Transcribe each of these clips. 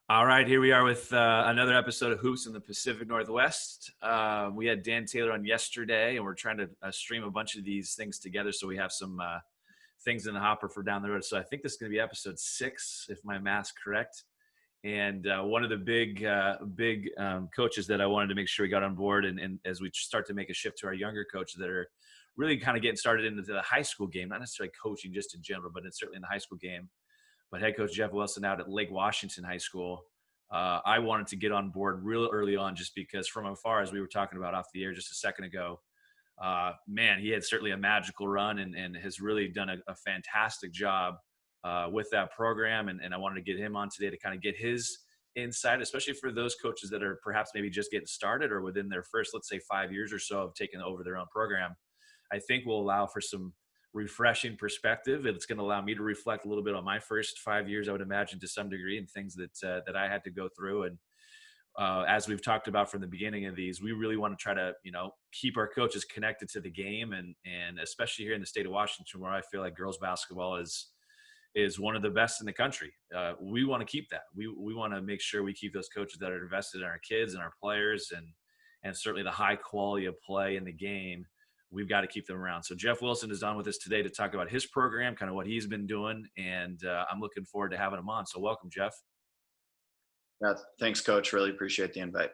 All right, here we are with another episode of Hoops in the Pacific Northwest. We had Dan Taylor on yesterday, and we're trying to stream a bunch of these things together so we have some things in the hopper for down the road. So I think this is going to be episode 6, if my math's correct. And one of the big coaches that I wanted to make sure we got on board, and as we start to make a shift to our younger coaches that are really kind of getting started into the high school game, not necessarily coaching just in general, but it's certainly in the high school game. But head coach Jeff Wilson out at Lake Washington High School, I wanted to get on board real early on just because from afar, as we were talking about off the air just a second ago, man, he had certainly a magical run and has really done a fantastic job with that program. And I wanted to get him on today to kind of get his insight, especially for those coaches that are perhaps maybe just getting started or within their first, let's say, 5 years or so of taking over their own program. I think will allow for some refreshing perspective. It's going to allow me to reflect a little bit on my first 5 years, I would imagine, to some degree, and things that I had to go through. And as we've talked about from the beginning of these, we really want to try to keep our coaches connected to the game, and especially here in the state of Washington, where I feel like girls basketball is one of the best in the country. We want to keep that. We want to make sure we keep those coaches that are invested in our kids and our players, and certainly the high quality of play in the game. We've got to keep them around. So Jeff Wilson is on with us today to talk about his program, kind of what he's been doing, and I'm looking forward to having him on. So welcome, Jeff. Yeah, thanks, Coach. Really appreciate the invite.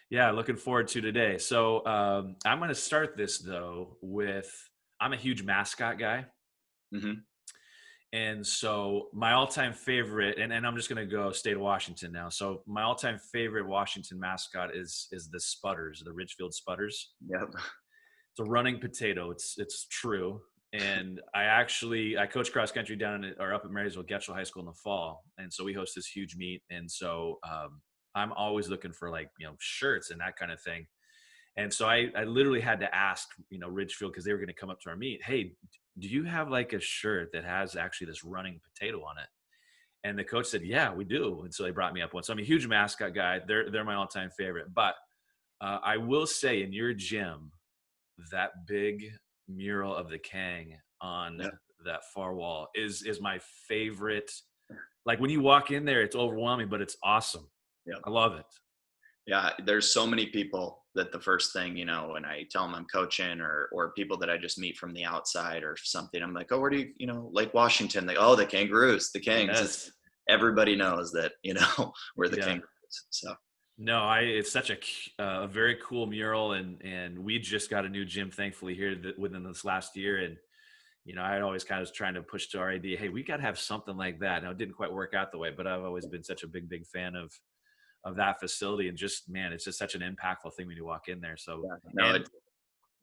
Yeah, looking forward to today. So I'm going to start this, though, with I'm a huge mascot guy. Mm-hmm. And so my all-time favorite, and I'm just going to go state of Washington now. So my all-time favorite Washington mascot is the Spudders, the Ridgefield Spudders. Yep. It's a running potato. It's true. And I coach cross country up at Marysville Getchell High School in the fall. And so we host this huge meet. And so I'm always looking for shirts and that kind of thing. And so I literally had to ask, Ridgefield, because they were going to come up to our meet. Hey, do you have like a shirt that has actually this running potato on it? And the coach said, yeah, we do. And so they brought me up one. So I'm a huge mascot guy. They're my all-time favorite. But I will say in your gym, that big mural of the Kang on that far wall is my favorite. Like when you walk in there, it's overwhelming, but it's awesome. Yeah, I love it. Yeah, there's so many people that the first thing, when I tell them I'm coaching or people that I just meet from the outside or something, I'm like, oh, where do Lake Washington? The Kangaroos, the Kangs. Yes. Everybody knows that, we're the Kangaroos. So. No, it's such a very cool mural, and we just got a new gym, thankfully, here within this last year. And I always kind of trying to push to our idea, hey, we got to have something like that. Now, it didn't quite work out the way, but I've always been such a big fan of that facility, and just man, it's just such an impactful thing when you walk in there. So go ahead.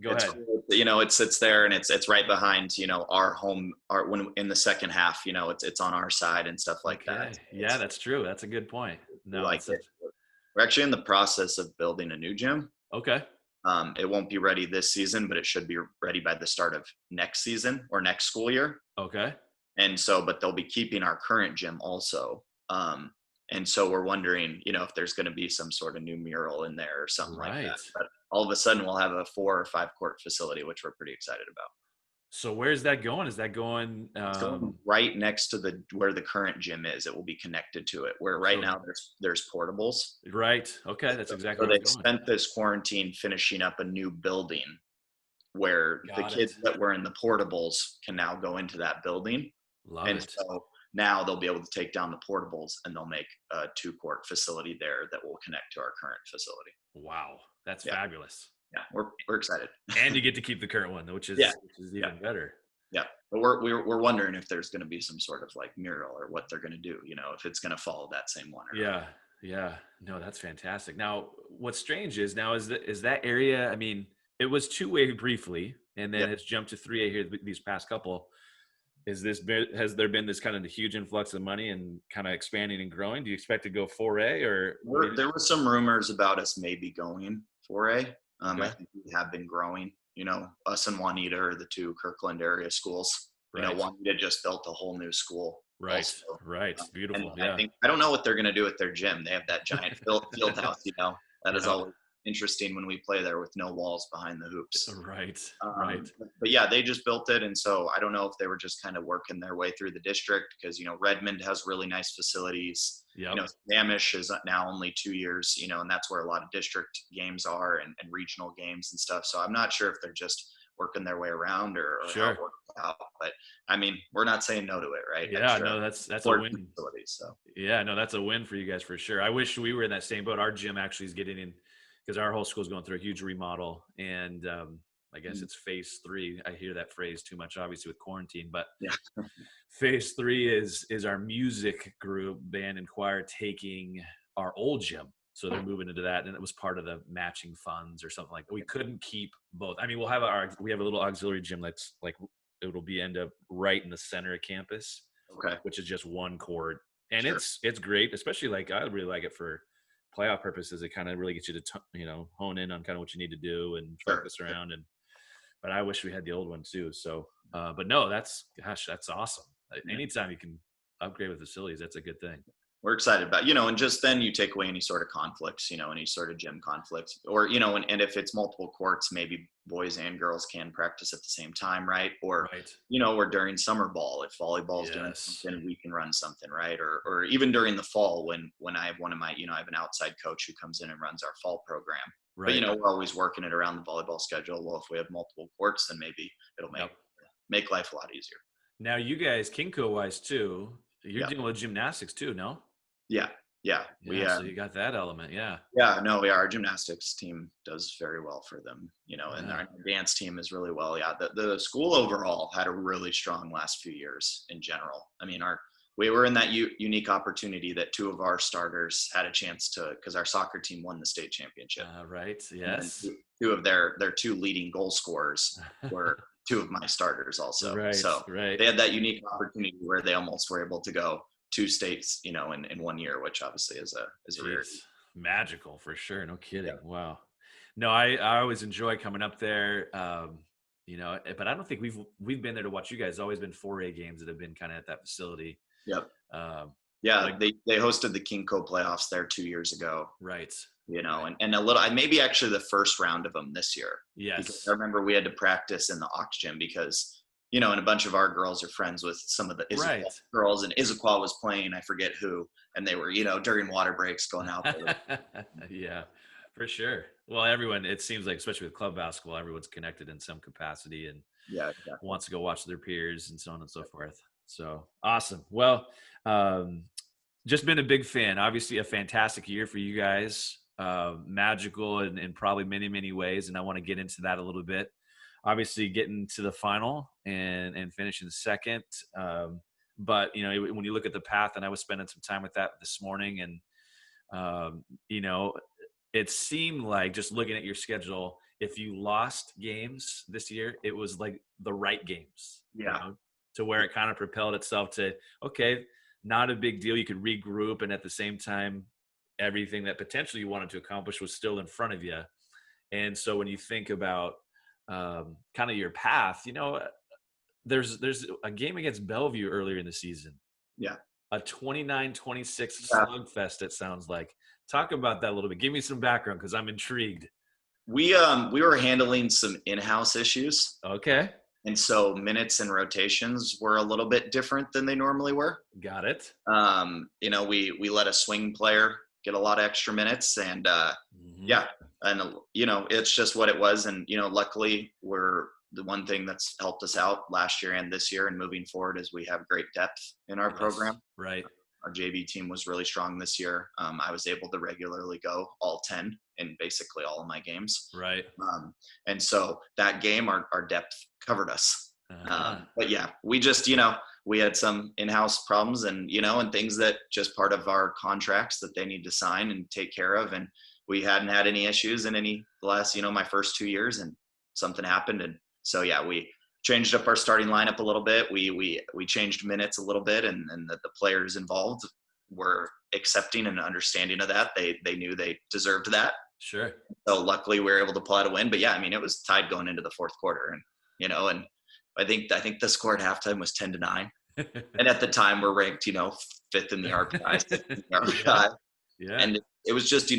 Cool. It sits there and it's right behind our home. When in the second half, it's on our side and stuff like that. Yeah, that's true. That's a good point. No, we're actually in the process of building a new gym. Okay. It won't be ready this season, but it should be ready by the start of next season or next school year. Okay. And so, but they'll be keeping our current gym also. And so we're wondering, if there's going to be some sort of new mural in there or something like that. But all of a sudden we'll have a 4 or 5 court facility, which we're pretty excited about. So where's that going? Is that going? It's going right next to where the current gym is. It will be connected to it. Where right now there's portables. Right. Okay. That's exactly. So they spent this quarantine finishing up a new building where the kids that were in the portables can now go into that building. Love it. So now they'll be able to take down the portables and they'll make a 2-court facility there that will connect to our current facility. Wow. That's fabulous. Yeah, we're excited. And you get to keep the current one, which is even better. Yeah, but we're wondering if there's going to be some sort of like mural or what they're going to do. If it's going to follow that same one. Yeah. No, that's fantastic. Now, what's strange is that area. I mean, it was 2A briefly, and then it's jumped to 3A here these past couple. Has there been this kind of huge influx of money and kind of expanding and growing? Do you expect to go 4A or? There was some rumors about us maybe going 4A. I think we have been growing. Us and Juanita are the 2 Kirkland area schools. Right. Juanita just built a whole new school. Right. Also. Right. Beautiful. I don't know what they're going to do with their gym. They have that giant field house. That is always interesting when we play there with no walls behind the hoops. Right. Right. But yeah, they just built it. And so I don't know if they were just kind of working their way through the district because, Redmond has really nice facilities. Yep. Samish is now only 2 years, and that's where a lot of district games are and regional games and stuff. So I'm not sure if they're just working their way around or how it works out. But I mean, we're not saying no to it, right? Yeah, no, that's a win. So. Yeah, no, that's a win for you guys for sure. I wish we were in that same boat. Our gym actually is getting in because our whole school is going through a huge remodel, and I guess it's phase 3. I hear that phrase too much, obviously, with quarantine, but yeah. Phase 3 is our music group, band and choir, taking our old gym. So they're moving into that, and it was part of the matching funds or something like that. We couldn't keep both. I mean, we have a little auxiliary gym that's like it'll end up right in the center of campus, which is just one court, and it's great, especially like I really like it for playoff purposes. It kind of really gets you to hone in on kind of what you need to do and focus around. But I wish we had the old one too. So, but no, that's awesome. Anytime you can upgrade with facilities, that's a good thing. We're excited about, and just then you take away any sort of conflicts, any sort of gym conflicts or, and if it's multiple courts, maybe boys and girls can practice at the same time. Right. Or, or during summer ball, if volleyball's doing something, we can run something. Right. Or even during the fall when I have one of my, I have an outside coach who comes in and runs our fall program. Right. But, we're always working it around the volleyball schedule. Well, if we have multiple courts, then maybe it'll make life a lot easier. Now you guys, Kinko wise too, you're dealing with gymnastics too, no? Yeah. So you got that element. Yeah. No, our gymnastics team does very well for them, and our dance team is really well. Yeah. The school overall had a really strong last few years in general. I mean, we were in that unique opportunity that 2 of our starters had a chance because our soccer team won the state championship. Right. Yes. And 2 of their 2 leading goal scorers were 2 of my starters also. Right. So they had that unique opportunity where they almost were able to go 2 states, in 1 year, which obviously is a rarity. Magical for sure. No kidding. Yeah. Wow. No, I always enjoy coming up there. But I don't think we've been there to watch you guys. It's always been 4A games that have been kind of at that facility. Yep. They hosted the Kinko playoffs there 2 years ago. Right. And a little, maybe actually the first round of them this year. Yes. Because I remember we had to practice in the Aux gym because, and a bunch of our girls are friends with some of the Issaquah girls, and Issaquah was playing, I forget who, and they were, during water breaks going out there. Yeah, for sure. Well, everyone, it seems like, especially with club basketball, everyone's connected in some capacity and wants to go watch their peers and so on and so forth. So awesome. Well, just been a big fan. Obviously a fantastic year for you guys, magical in probably many, many ways. And I want to get into that a little bit. Obviously getting to the final and finishing second. But, when you look at the path, and I was spending some time with that this morning, and, it seemed like, just looking at your schedule, if you lost games this year, it was like the right games. Yeah. To where it kind of propelled itself to, okay, not a big deal. You could regroup. And at the same time, everything that potentially you wanted to accomplish was still in front of you. And so when you think about kind of your path, there's a game against Bellevue earlier in the season. Yeah. A 29-26 slugfest, it sounds like. Talk about that a little bit. Give me some background because I'm intrigued. We were handling some in-house issues. Okay. And so minutes and rotations were a little bit different than they normally were. Got it. We let a swing player get a lot of extra minutes, and it's just what it was. And luckily, we're the one thing that's helped us out last year and this year and moving forward is we have great depth in our program. Right. Our JV team was really strong this year. I was able to regularly go all 10 in basically all of my games. Right. And so that game, our depth covered us. But yeah, we just, we had some in-house problems and, and things that just part of our contracts that they need to sign and take care of. And we hadn't had any issues in the last, my first 2 years, and something happened. And so, yeah, we changed up our starting lineup a little bit. We changed minutes a little bit, and the players involved were accepting and understanding of that. They knew they deserved that. Sure. So luckily we were able to pull out a win. But yeah, it was tied going into the fourth quarter, and and I think the score at halftime was 10-9. And at the time we're ranked, 5th in the RPI. Yeah. And it was just,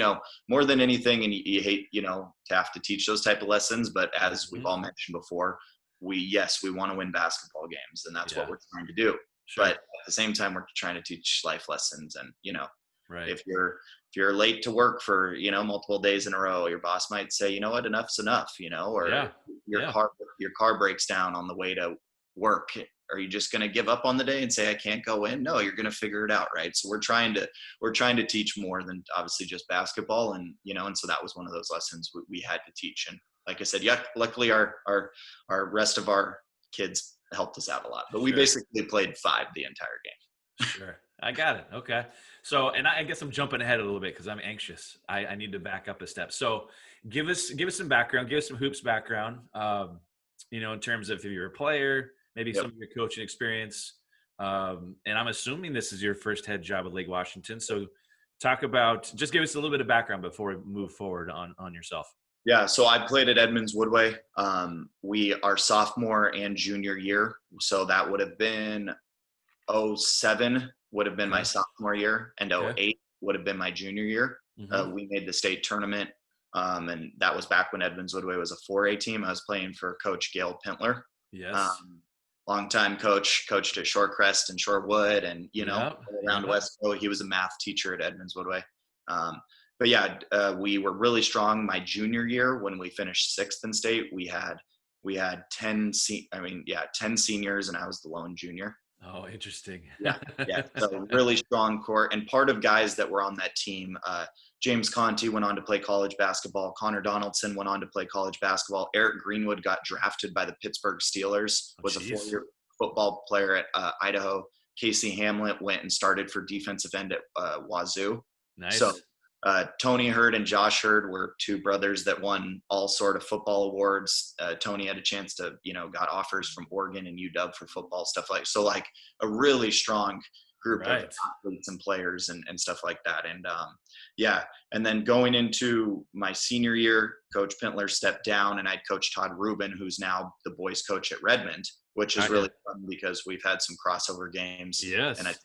more than anything, and you hate, to have to teach those type of lessons, but as we've Mhm. all mentioned before, we want to win basketball games, and that's what Yeah. we're trying to do. But Sure. at the same time, we're trying to teach life lessons. And Right. if you're late to work for multiple days in a row, your boss might say, you know what, enough's enough, or Yeah. your Yeah. car breaks down on the way to work. Are you just going to give up on the day and say I can't go in? No, you're going to figure it out, right? So we're trying to teach more than obviously just basketball. And and so that was one of those lessons we had to teach. And like I said, yeah, luckily our rest of our kids helped us out a lot, but we Sure. basically played 5 the entire game. Sure. I got it. Okay. So, and I guess I'm jumping ahead a little bit because I'm anxious. I need to back up a step. So, give us some background. Give us some hoops background. In terms of if you're a player, maybe Yep. some of your coaching experience. And I'm assuming this is your first head job at Lake Washington. So, just give us a little bit of background before we move forward on yourself. Yeah, so I played at Edmonds Woodway. We are sophomore and junior year, so that would have been '07 would have been my Okay. sophomore year, and Okay. '08 would have been my junior year. Hmm. We made the state tournament, and that was back when Edmonds Woodway was a 4A team. I was playing for Coach Gail Pintler, Yes. um, longtime coach, coached at Shorecrest and Shorewood, and Yep. all around Yep. Westville. He was a math teacher at Edmonds Woodway. Um, but yeah, we were really strong my junior year when we finished 6th in state. We had 10 seniors, and I was the lone junior. Oh, interesting. Yeah, yeah. So really strong core, and part of guys that were on that team. James Conti went on to play college basketball. Connor Donaldson went on to play college basketball. Eric Greenwood got drafted by the Pittsburgh Steelers. Oh, Was a jeez. 4-year football player at Idaho. Casey Hamlet went and started for defensive end at Wazoo. So Nice. Tony Hurd and Josh Hurd were 2 brothers that won all sort of football awards. Tony had a chance to, got offers from Oregon and UW for football stuff like a really strong group of Right. athletes and players and stuff like that. And yeah, and then going into my senior year, Coach Pintler stepped down, and I'd coach Todd Rubin, who's now the boys coach at Redmond, which is Got you. really fun because we've had some crossover games, and Yes. it's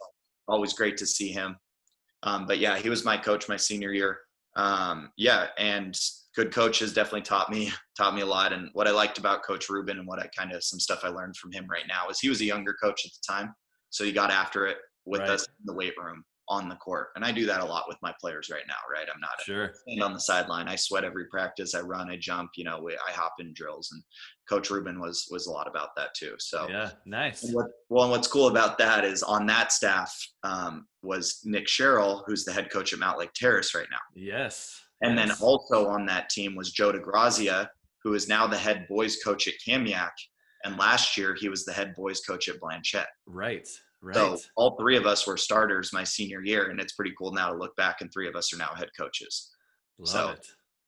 always great to see him. But yeah, he was my coach my senior year. Yeah, and good coach has definitely taught me a lot. And what I liked about Coach Rubin, and some stuff I learned from him right now, is he was a younger coach at the time, so he got after it with Right. us in the weight room, on the court. And I do that a lot with my players right now, right? I'm not Sure. stand on the sideline. I sweat every practice. I run, I jump, I hop in drills. And Coach Rubin was a lot about that too. So Yeah. Nice. and what's cool about that is on that staff was Nick Sherrill, who's the head coach at Mount Lake Terrace right now. Yes. And then Yes. also on that team was Joe DeGrazia, who is now the head boys coach at Kamiak. And last year he was the head boys coach at Blanchette. Right. So Right. all 3 of us were starters my senior year, and it's pretty cool now to look back, and 3 of us are now head coaches. Love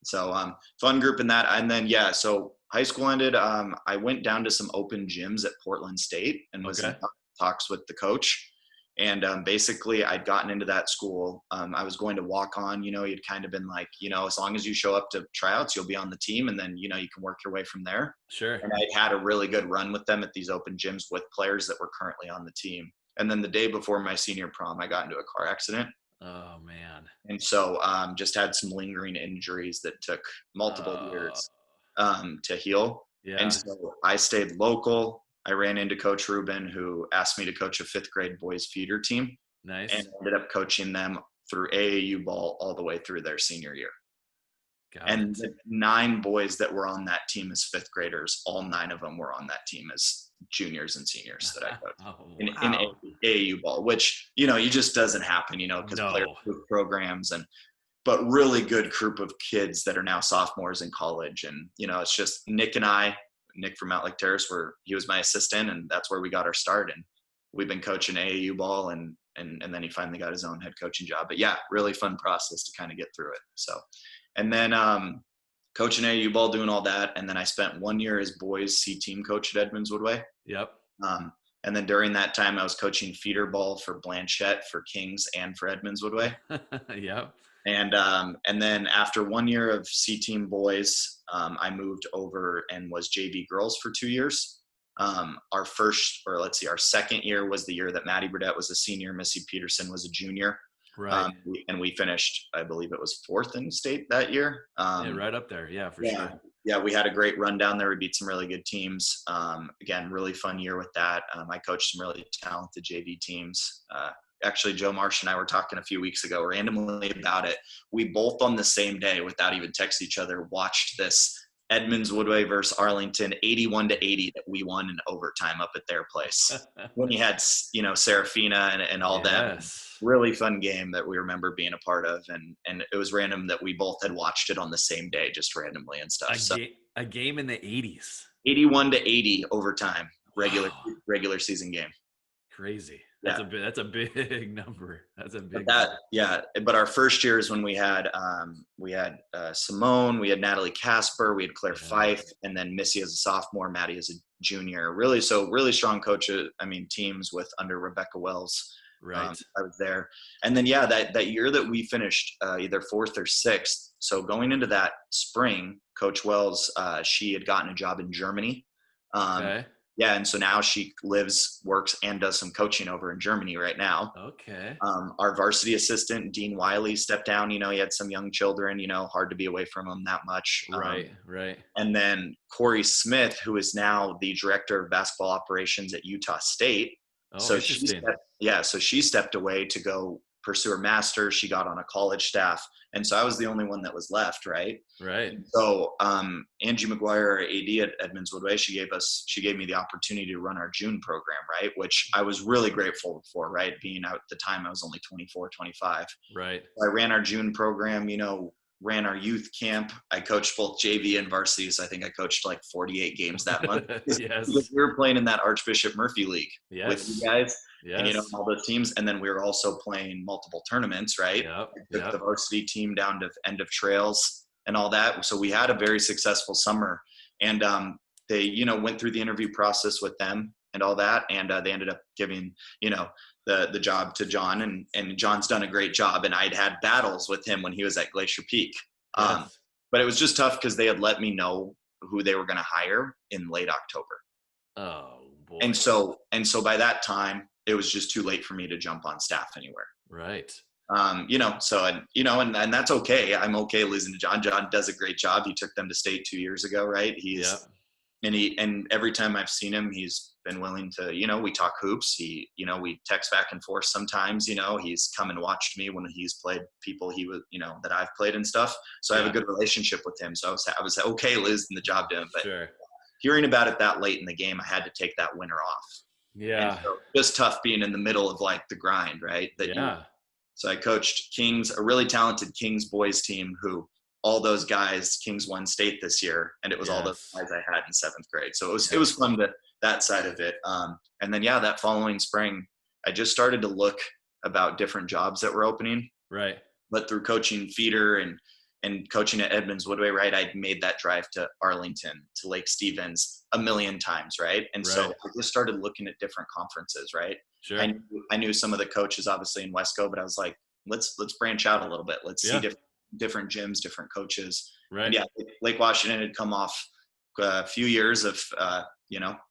So it. fun group in that. And then yeah, so high school ended. I went down to some open gyms at Portland State and was in Okay. talks with the coach. And basically, I'd gotten into that school. I was going to walk on. You'd kind of been like, as long as you show up to tryouts, you'll be on the team, and then you can work your way from there. Sure. And I'd had a really good run with them at these open gyms with players that were currently on the team. And then the day before my senior prom, I got into a car accident. Oh man. And so just had some lingering injuries that took multiple Uh, years to heal. And yeah. so I stayed local. I ran into Coach Rubin, who asked me to coach a 5th grade boys feeder team, and Nice. ended up coaching them through AAU ball all the way through their senior year. Got And it. the 9 boys that were on that team as 5th graders, all 9 of them were on that team as juniors and seniors that I coached Oh in wow. AAU ball, which, it just doesn't happen, because player No. programs but really good group of kids that are now sophomores in college. And, it's just Nick from Mount Lake Terrace, he was my assistant, and that's where we got our start. And we've been coaching AAU ball, and then he finally got his own head coaching job. But yeah, really fun process to kind of get through it. So, and then coaching AAU ball, doing all that. And then I spent 1 year as boys C team coach at Edmonds Woodway. Yep. And then during that time, I was coaching feeder ball for Blanchette, for Kings, and for Edmonds Woodway. Yep. And then after 1 year of C team boys, I moved over and was JV girls for 2 years. Our second year was the year that Maddie Burdett was a senior, Missy Peterson was a junior. Right. And we finished, I believe it was 4th in state that year. Yeah, right up there. Yeah, for Yeah, sure. yeah, we had a great run down there. We beat some really good teams. Again, really fun year with that. I coached some really talented JV teams. Actually, Joe Marsh and I were talking a few weeks ago randomly about it. We both on the same day, without even texting each other, watched this Edmonds Woodway versus Arlington 81-80 that we won in overtime up at their place. When you had, Serafina and all them. Yes. Really fun game that we remember being a part of, and it was random that we both had watched it on the same day, just randomly and stuff. So A game in the 80s. 81-80 overtime, Wow. regular season game. Crazy. Yeah. That's a big number. That's a big But number. yeah. But our first year is when we had Simone, we had Natalie Casper, we had Claire Fife, and then Missy as a sophomore, Maddie as a junior. Really strong coaches. Teams with under Rebecca Wells. Right. I was there. And then, that year that we finished either 4th or 6th. So going into that spring, Coach Wells, she had gotten a job in Germany. Okay. Yeah. And so now she lives, works, and does some coaching over in Germany right now. Okay. Our varsity assistant, Dean Wiley, stepped down. He had some young children, hard to be away from them that much. Right. And then Corey Smith, who is now the director of basketball operations at Utah State. Oh, So interesting. she stepped away to go pursue her master's. She got on a college staff. And so I was the only one that was left. Right. Right. And so Angie McGuire, our AD at Edmonds Woodway, she gave me the opportunity to run our June program, right, which I was really grateful for, right, being out at the time I was only 24, 25. Right. I ran our June program, ran our youth camp. I coached both JV and varsity, so I think I coached like 48 games that month. Yes. Because we were playing in that Archbishop Murphy League with you guys. Yes. And all those teams. And then we were also playing multiple tournaments, right? Yep. We took the varsity team down to end of trails and all that. So we had a very successful summer. And they, went through the interview process with them and all that. And they ended up giving, the job to John. And John's done a great job. And I'd had battles with him when he was at Glacier Peak. Yes. But it was just tough because they had let me know who they were going to hire in late October. Oh, boy. And so by that time, it was just too late for me to jump on staff anywhere. Right. And that's okay. I'm okay losing to John. John does a great job. He took them to state 2 years ago, right? And every time I've seen him, he's been willing to, we talk hoops. We text back and forth sometimes, he's come and watched me when he's played people that I've played and stuff. So I have a good relationship with him. So I was okay losing the job to him, but hearing about it that late in the game, I had to take that winter off. Yeah. So just tough being in the middle of like the grind, right? So I coached Kings, a really talented Kings boys team who all those guys, Kings won state this year. And it was all those guys I had in 7th grade. So it was fun that side of it. And then, that following spring, I just started to look about different jobs that were opening. Right. But through coaching feeder and coaching at Edmonds Woodway, right, I'd made that drive to Arlington, to Lake Stevens a million times, right? And so I just started looking at different conferences, right? Sure. I knew some of the coaches obviously in Wesco, but I was like, let's branch out a little bit. Let's see different gyms, different coaches. Right. And Lake Washington had come off a few years of,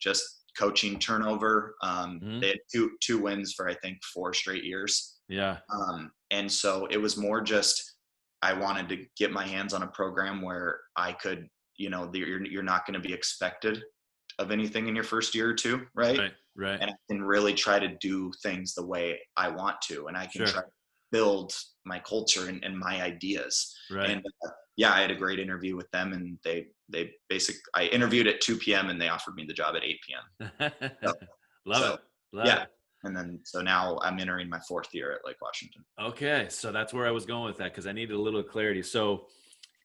just coaching turnover. They had two wins for, I think, 4 straight years. Yeah. And so it was more just, I wanted to get my hands on a program where I could, you're not going to be expected of anything in your first year or two. Right. And I can really try to do things the way I want to, and I can try to build my culture and my ideas. Right. And I had a great interview with them, and I interviewed at 2 p.m. and they offered me the job at 8 p.m. Love it. And then, so now I'm entering my 4th year at Lake Washington. Okay. So that's where I was going with that, because I needed a little clarity. So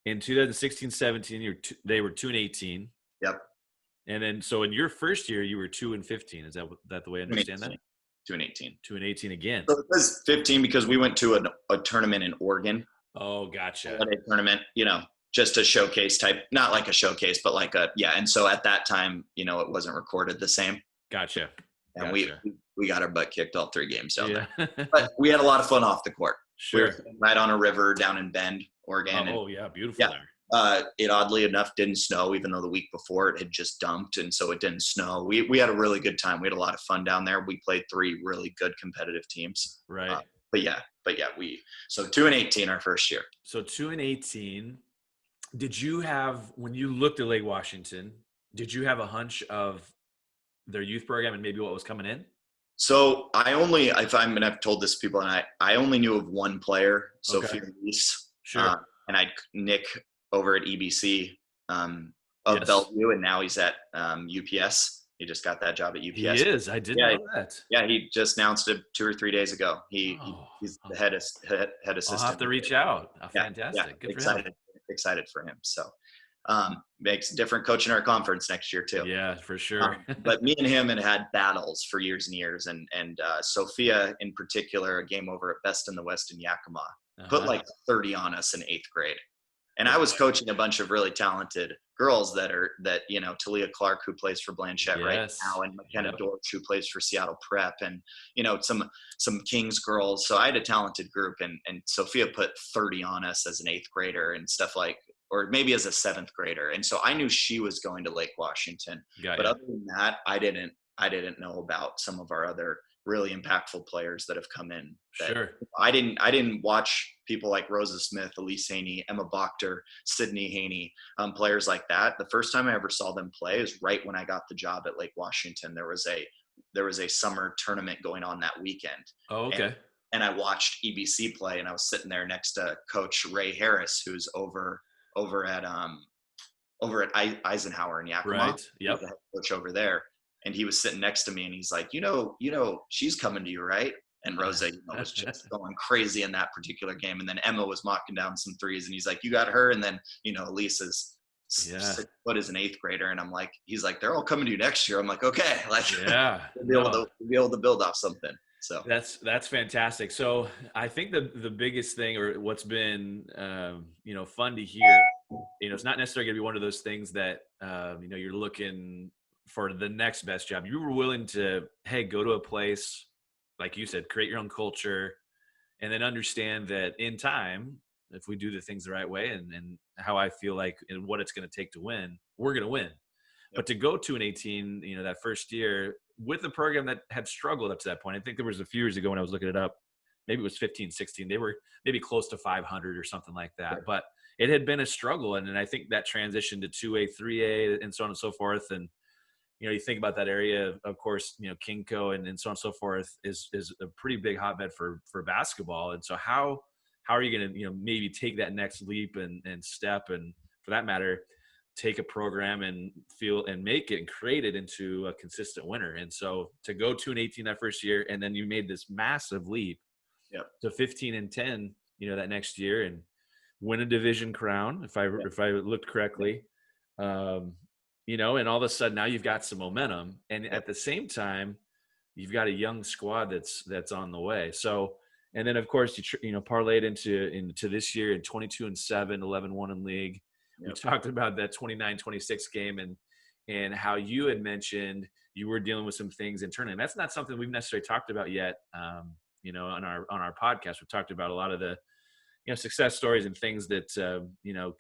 in 2016-17, they were 2-18. Yep. And then, so in your first year, you were 2-15. Is that the way I understand that? 2-18. 2-18 again. So it was 15 because we went to a tournament in Oregon. Oh, gotcha. A tournament, just a showcase type, not like a showcase, but like and so at that time, it wasn't recorded the same. Gotcha. And we got our butt kicked all 3 games down there. But we had a lot of fun off the court. Sure. We were right on a river down in Bend, Oregon. Beautiful there. It oddly enough didn't snow, even though the week before it had just dumped, and so it didn't snow. We had a really good time. We had a lot of fun down there. We played 3 really good competitive teams. Right. but yeah, so 2-18 our first year. So 2-18. Did you have, when you looked at Lake Washington, did you have a hunch of their youth program and maybe what was coming in? So I've told this to people, and I only knew of one player, Okay. Sophia Reese, Sure. and Nick over at EBC of Yes. Bellevue, and now he's at UPS. He just got that job at He UPS. is. I didn't Yeah, know that. yeah, he just announced it 2 or 3 days ago. Oh, He's the I'll head I'll have assistant. to reach out. Yeah, yeah, Fantastic. Good for him. excited for him. So makes a different coach in our conference next year too. Yeah, for sure. But me and him had battles for years and years, and Sophia in particular, a game over at Best in the West in Yakima, put Uh-huh. like 30 on us in 8th grade. And I Wow. was coaching a bunch of really talented girls Talia Clark, who plays for Blanchette right Yes. now, and McKenna Yep. Dorsch, who plays for Seattle Prep, and some Kings girls. So I had a talented group, and Sophia put 30 on us as an 8th grader and stuff like, or maybe as a 7th grader. And so I knew she was going to Lake Washington. Got But you. other than that, I didn't know about some of our other really impactful players that have come in. That Sure. I didn't watch people like Rosa Smith, Elise Haney, Emma Bochter, Sydney Haney, players like that. The first time I ever saw them play is right when I got the job at Lake Washington. There was a summer tournament going on that weekend, Oh, and okay. I watched EBC play, and I was sitting there next to Coach Ray Harris, who's over at Eisenhower in Yakima. Right. He's Yep. the head coach over there, and he was sitting next to me, and he's like, she's coming to you, right? And Rosa, was just going crazy in that particular game, and then Emma was knocking down some threes, and he's like, you got her, and then Elisa's Yeah. 6 foot as an 8th grader, and he's like, they're all coming to you next year. I'm like, okay, like Yeah. we'll be able to build off something. So That's fantastic. So I think the biggest thing, or what's been fun to hear, it's not necessarily going to be one of those things that you're looking for the next best job. You were willing to, hey, go to a place like you said, create your own culture, and then understand that in time, if we do the things the right way and how I feel like and what it's going to take to win, we're going to win. yep. But to go to an 18, that first year with a program that had struggled up to that point, I think there was a few years ago when I was looking it up, maybe it was 15, 16. They were maybe close to 500 or something like that. Sure. But it had been a struggle. And I think that transition to 2A, 3A, and so on and so forth. And, you think about that area, of course, Kinko and so on and so forth is a pretty big hotbed for basketball. And so how are you going to, maybe take that next leap and step, and for that matter, take a program and make it and create it into a consistent winner. And so to go to an 18 that first year, and then you made this massive leap Yep. to 15-10, that next year, and win a division crown, if I looked correctly. And all of a sudden now you've got some momentum, and at the same time, you've got a young squad that's on the way. So, and then of course you parlayed into this year in 22-7, 11-1 in league. Yep. We talked about that 29-26 game and how you had mentioned you were dealing with some things internally. And that's not something we've necessarily talked about yet. On our podcast, we've talked about a lot of the success stories and things that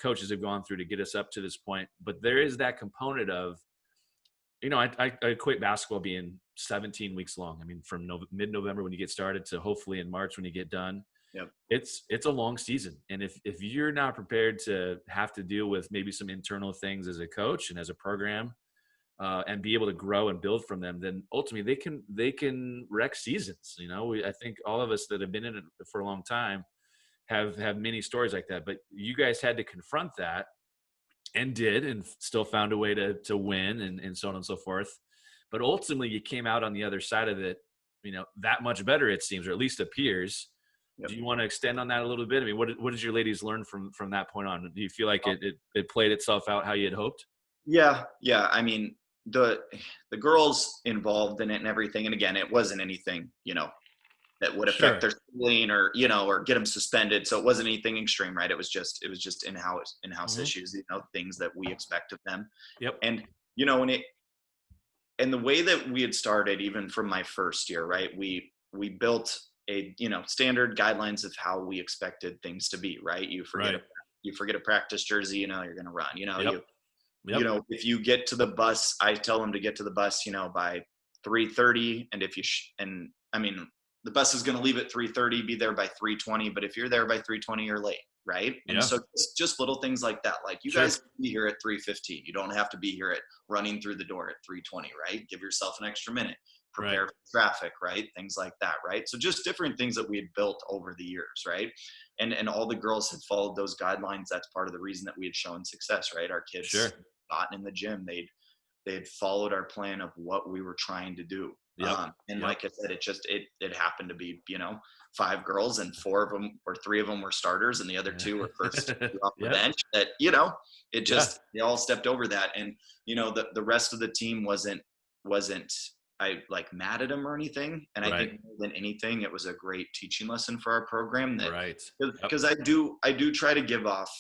coaches have gone through to get us up to this point. But there is that component of I equate basketball being 17 weeks long. I mean, from mid-November when you get started to hopefully in March when you get done. Yep. It's a long season, and if you're not prepared to have to deal with maybe some internal things as a coach and as a program, and be able to grow and build from them, then ultimately they can wreck seasons. I think all of us that have been in it for a long time have many stories like that. But you guys had to confront that, and did, and still found a way to win and so on and so forth. But ultimately, you came out on the other side of it, that much better, it seems, or at least appears. Yep. Do you want to extend on that a little bit? I mean, what did your ladies learn from that point on? Do you feel like it played itself out how you had hoped? Yeah. I mean, the girls involved in it and everything, and again, it wasn't anything that would affect their schooling or or get them suspended. So it wasn't anything extreme, right? It was just in-house Mm-hmm. issues, things that we expect of them. Yep. And and the way that we had started, even from my first year, right? We built a standard guidelines of how we expected things to be, right? You forget a practice jersey, you're going to run. Yep. If you get to the bus, I tell them to get to the bus, by 3:30, and the bus is going to leave at 3:30, be there by 3:20. But if you're there by 3:20, you're late, right? And Yeah. so just little things like that. Like you Sure. guys can be here at 3:15. You don't have to be here at running through the door at 3:20, right? Give yourself an extra minute. Right. Prepare for traffic, right? Things like that, right? So just different things that we had built over the years, right? And all the girls had followed those guidelines. That's part of the reason that we had shown success, right? Our kids Sure. gotten in the gym. They had followed our plan of what we were trying to do. Yep. And Yep. like I said, it happened to be, five girls, and four of them or three of them were starters and the other two were first off the Yep. bench, that, it Yeah. just, they all stepped over that. And, the rest of the team wasn't I like mad at them or anything. And I Right. think more than anything, it was a great teaching lesson for our program, that Right. Yep. because I do try to give off,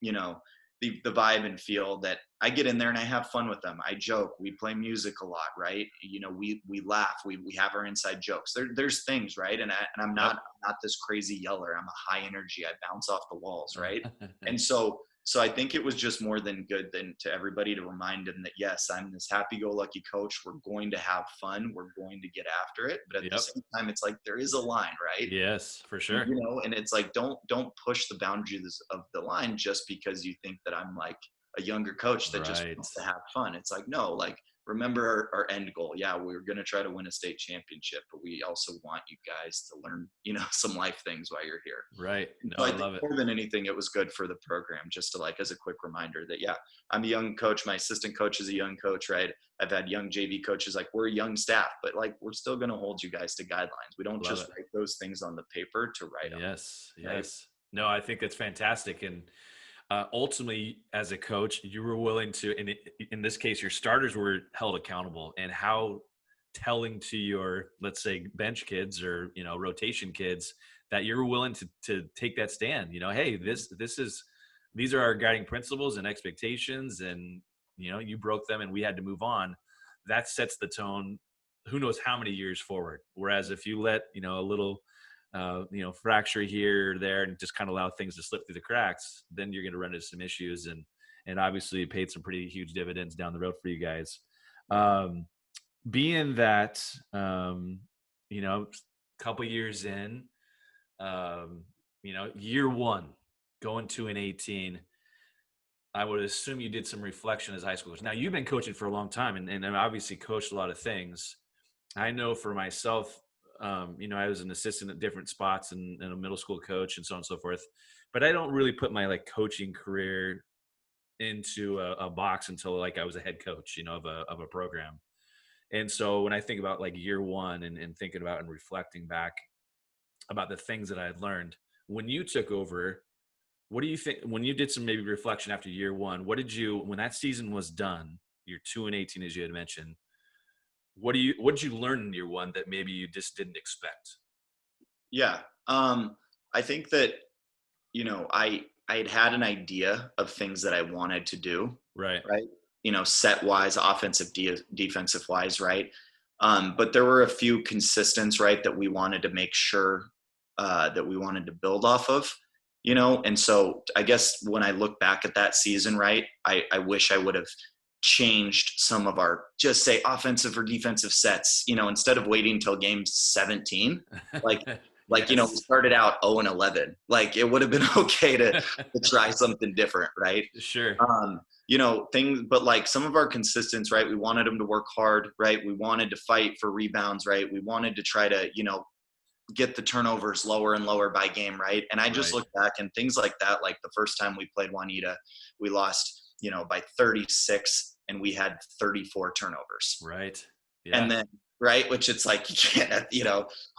you know, the vibe and feel that I get in there and I have fun with them. I joke, we play music a lot, right? We laugh, we have our inside jokes. There's things, right? And I'm Yep. not this crazy yeller. I'm a high energy. I bounce off the walls, right? And so I think it was just more than good than to everybody to remind them that yes, I'm this happy-go-lucky coach. We're going to have fun. We're going to get after it. But at the Yep. same time, it's like there is a line, right? Yes, for And, sure. and it's like don't push the boundaries of the line just because you think that I'm like a younger coach that just Right. wants to have fun. It's like, no, like remember our end goal. Yeah, we're going to try to win a state championship, but we also want you guys to learn, some life things while you're here. Right. And No, so I I think love it. more than anything, it was good for the program, just to like as a quick reminder that yeah, I'm a young coach. My assistant coach is a young coach, right? I've had young JV coaches. Like we're a young staff, but like we're still going to hold you guys to guidelines. We don't Love just it. write those things on the paper to write them, Yes. right? Yes. No, I think that's fantastic. And ultimately, as a coach, you were willing to, in this case, your starters were held accountable. And how telling to your, let's say, bench kids or rotation kids that you're willing to take that stand. Hey, these are our guiding principles and expectations, and you broke them, and we had to move on. That sets the tone. Who knows how many years forward? Whereas if you let a little fracture here or there and just kind of allow things to slip through the cracks, then you're going to run into some issues. And obviously it paid some pretty huge dividends down the road for you guys. Being that, couple years in, year one, going to an 18, I would assume you did some reflection as high schoolers. Now you've been coaching for a long time and obviously coached a lot of things. I know for myself, I was an assistant at different spots and a middle school coach and so on and so forth. But I don't really put my like coaching career into a box until like I was a head coach, of a program. And so when I think about like year one and thinking about and reflecting back about the things that I had learned when you took over, what do you think when you did some maybe reflection after year one? What did you when that season was done? You're 2-18, as you had mentioned. What did you learn in year one that maybe you just didn't expect? Yeah. I think that, I had an idea of things that I wanted to do, Right. right? Set wise, offensive, defensive wise, right? But there were a few consistents, right, that we wanted to make sure that we wanted to build off of, and so I guess when I look back at that season, right, I wish I would have changed some of our just say offensive or defensive sets, instead of waiting until game 17, like we Yes. started out 0 and 11. Like it would have been okay to try something different, right? Sure. Things, but like some of our consistents, right? We wanted them to work hard, right? We wanted to fight for rebounds, right? We wanted to try to, get the turnovers lower and lower by game, right? And I just Right. look back and things like that, like the first time we played Juanita, we lost, by 36 and we had 34 turnovers. Right. And Yeah. then, right, which it's like, you can't,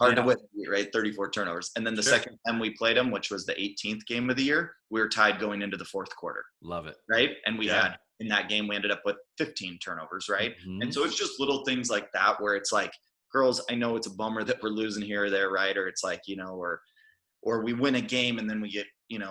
hard to Yeah. win, right? 34 turnovers. And then the Sure. second time we played them, which was the 18th game of the year, we were tied going into the fourth quarter, Love it. right? And we Yeah. had, in that game, we ended up with 15 turnovers, right? And Hmm. so it's just little things like that where it's like, girls, I know it's a bummer that we're losing here or there, right? Or it's like, or we win a game and then we get,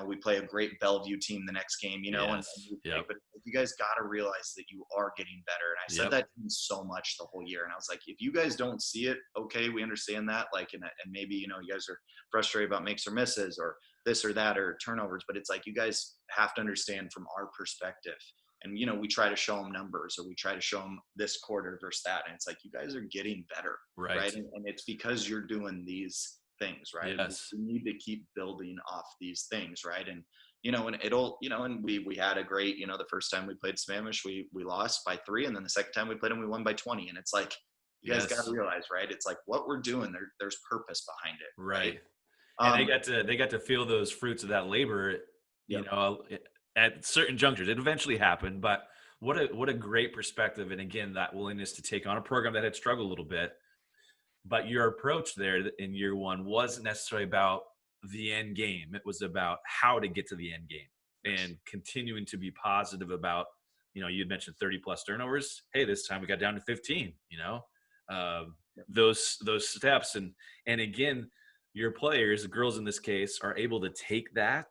we play a great Bellevue team the next game, and Yes. we play, Yep. but you guys got to realize that you are getting better. And I said Yep. that to them so much the whole year. And I was like, if you guys don't see it, okay, we understand that. Like, and maybe, you guys are frustrated about makes or misses or this or that or turnovers, but it's like, you guys have to understand from our perspective, and we try to show them numbers, or we try to show them this quarter versus that, and it's like, you guys are getting better, right? Right. And it's because you're doing these things, right? And Yes. we need to keep building off these things, right? And and it'll, and we had a great, the first time we played Spanish, we lost by 3, and then the second time we played them, we won by 20. And it's like, you guys got to Yes. realize, right? It's like, what we're doing there's purpose behind it, right? Right. And um they got to feel those fruits of that labor, you yep. know, at certain junctures. It eventually happened, but what a great perspective. And again, that willingness to take on a program that had struggled a little bit, but your approach there in year one wasn't necessarily about the end game. It was about how to get to the end game Yes. and continuing to be positive about, you'd mentioned 30 plus turnovers. Hey, this time we got down to 15, Yep. those steps. And again, your players, the girls in this case, are able to take that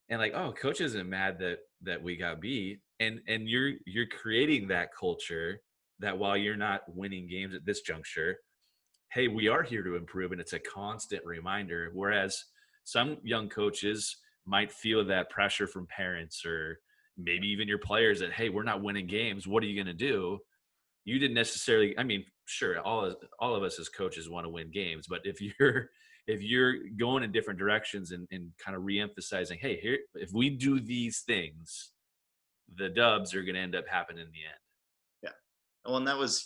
and like, oh, coach isn't mad that we got beat. And you're creating that culture that while you're not winning games at this juncture, hey, we are here to improve, and it's a constant reminder. Whereas some young coaches might feel that pressure from parents or maybe even your players that, hey, we're not winning games. What are you going to do? You didn't necessarily. I mean, sure, all of us as coaches want to win games, but if you're going in different directions and kind of reemphasizing, hey, here, if we do these things, the dubs are going to end up happening in the end. Yeah. Well, and that was,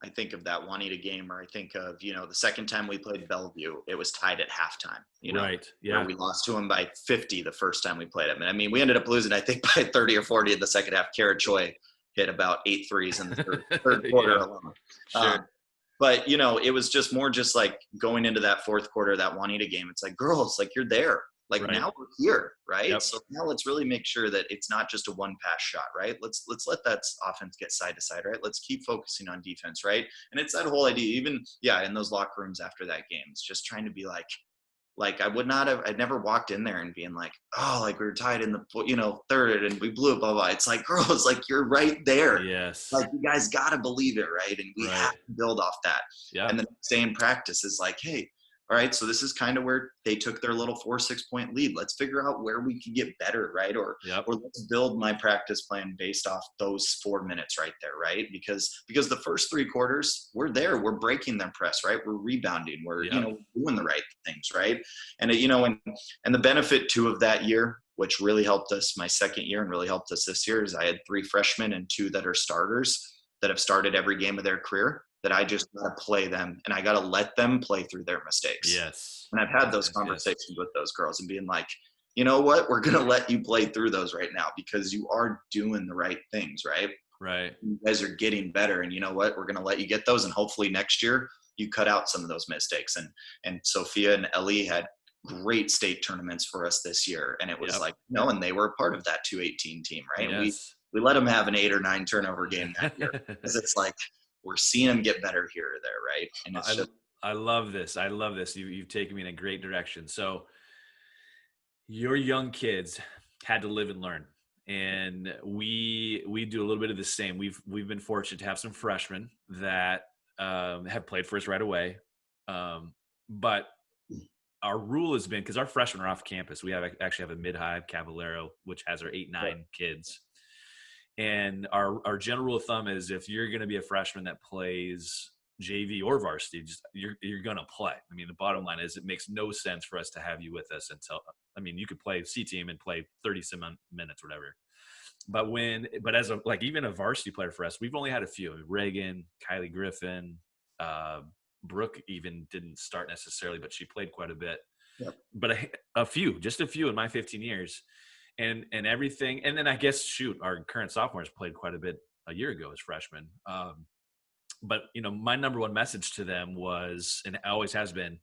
I think of that Juanita game, or I think of, the second time we played Bellevue, it was tied at halftime, Right. where Yeah. we lost to them by 50 the first time we played them. And I mean, we ended up losing, I think, by 30 or 40 in the second half. Kara Choi hit about 8 threes in the third quarter Yeah. alone. Sure. But it was just more just like going into that fourth quarter, that Juanita game. It's like, girls, like, you're there. Like, Right. now we're here, right? Yep. So now let's really make sure that it's not just a one pass shot, right? Let's let that offense get side to side, right? Let's keep focusing on defense, right? And it's that whole idea, even in those locker rooms after that game, it's just trying to be like I would not have, I'd never walked in there and being like, oh, like, we were tied in the third and we blew it, blah blah. It's like, girls, like, you're right there. Yes. Like, you guys got to believe it, right? And we have Right. to build off that. Yeah. And the next day in practice is like, hey, all right, so this is kind of where they took their little 4-6 point lead. Let's figure out where we can get better, right? Or Yep. let's build my practice plan based off those 4 minutes right there, right? Because the first 3 quarters, we're there, we're breaking their press, right? We're rebounding, we're Yep. doing the right things, right? And and the benefit too of that year, which really helped us my second year and really helped us this year, is I had 3 freshmen and 2 that are starters that have started every game of their career, that I just got to play them and I got to let them play through their mistakes. Yes. And I've had those Yes, yes. conversations with those girls and being like, you know what, we're going to let you play through those right now because you are doing the right things, right? Right. You guys are getting better. And you know what, we're going to let you get those. And hopefully next year you cut out some of those mistakes. And Sophia and Ellie had great state tournaments for us this year. And it was Yep. like, and they were a part of that 218 team, right? And Yes. we let them have an 8 or 9 turnover game that year because it's like, we're seeing them get better here or there, right? And it's just, I love this. I love this. You've taken me in a great direction. So your young kids had to live and learn, and we do a little bit of the same. We've been fortunate to have some freshmen that have played for us right away, but our rule has been, because our freshmen are off campus. We actually have a mid-high Cavallero, which has our 8-9 kids. And our general rule of thumb is, if you're going to be a freshman that plays JV or varsity, you're going to play. I mean, the bottom line is, it makes no sense for us to have you with us until, I mean, you could play C team and play 30 some minutes, whatever. But as even a varsity player for us, we've only had a few. Reagan, Kylie Griffin, Brooke even didn't start necessarily, but she played quite a bit. Yep. But just a few in my 15 years. And everything. And then I guess, our current sophomores played quite a bit a year ago as freshmen. But my number one message to them was, and it always has been,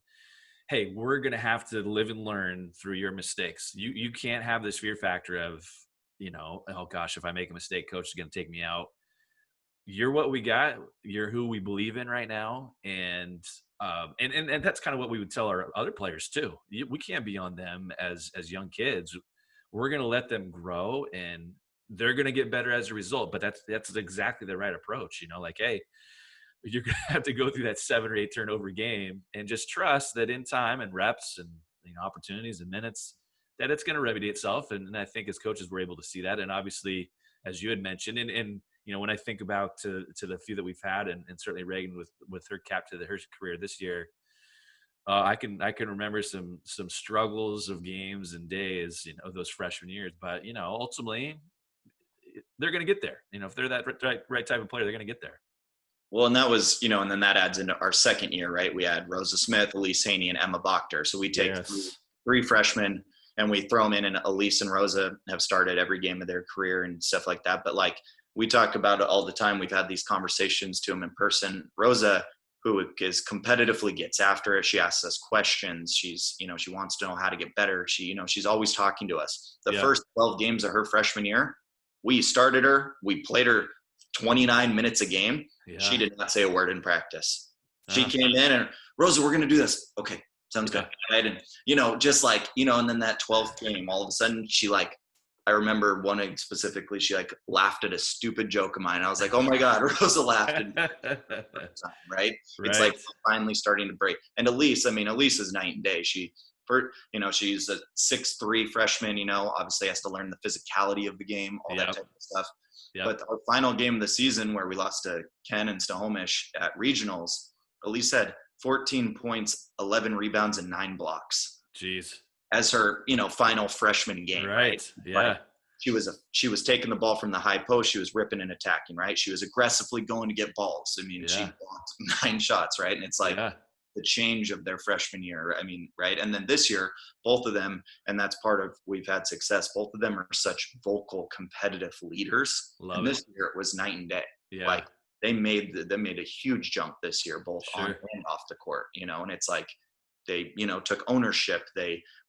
hey, we're going to have to live and learn through your mistakes. You can't have this fear factor of, oh gosh, if I make a mistake, coach is going to take me out. You're what we got. You're who we believe in right now. And that's kind of what we would tell our other players too. We can't be on them as young kids. We're going to let them grow, and they're going to get better as a result. But that's exactly the right approach. Like, hey, you're going to have to go through that 7 or 8 turnover game, and just trust that in time and reps and opportunities and minutes, that it's going to remedy itself. And I think as coaches, we're able to see that. And obviously, as you had mentioned. And when I think about to the few that we've had, and certainly Reagan with her cap to her career this year, I can remember some struggles of games and days, those freshman years. But ultimately, they're going to get there. If they're that right type of player, they're going to get there. Well, and that was, and then that adds into our second year, right? We had Rosa Smith, Elise Haney, and Emma Bochter. So we take three freshmen and we throw them in, and Elise and Rosa have started every game of their career and stuff like that. But like we talk about it all the time. We've had these conversations to them in person. Rosa, who is competitively gets after it. She asks us questions. She's, she wants to know how to get better. She's always talking to us. The first 12 games of her freshman year, we started her. We played her 29 minutes a game. Yeah. She did not say a word in practice. She came in and, Rosa, we're going to do this. Okay. Sounds good. Right? And, just like, and then that 12th game, all of a sudden she I remember one specifically, she laughed at a stupid joke of mine. I was like, oh my God, Rosa laughed. Right? It's like finally starting to break. And Elise is night and day. She's a 6'3" freshman, obviously has to learn the physicality of the game, all that type of stuff. Yep. But our final game of the season where we lost to Ken and Snohomish at regionals, Elise had 14 points, 11 rebounds, and 9 blocks. Jeez. As her, final freshman game. Right. Yeah. She was taking the ball from the high post. She was ripping and attacking, right? She was aggressively going to get balls. She blocked 9 shots, right? And it's the change of their freshman year. Right. And then this year, both of them, and that's part of we've had success. Both of them are such vocal, competitive leaders. This year it was night and day. Yeah. They made a huge jump this year, both on and off the court, and it's they, took ownership.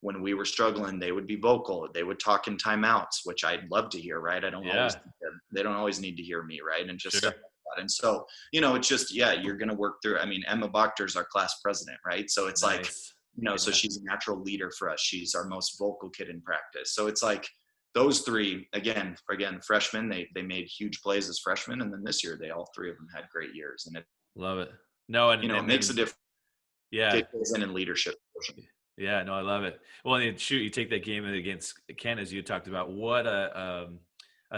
When we were struggling, they would be vocal. They would talk in timeouts, which I'd love to hear, right? They don't always need to hear me, right? And just stuff like that. And so, it's just, you're going to work through. Emma Bochter's our class president, right? So it's so she's a natural leader for us. She's our most vocal kid in practice. So it's those three, again, freshmen, they made huge plays as freshmen. And then this year, all three of them had great years. And love it. No, and it makes a difference. Yeah. In leadership. Yeah, no, I love it. Well, and you take that game against Ken, as you talked about, what a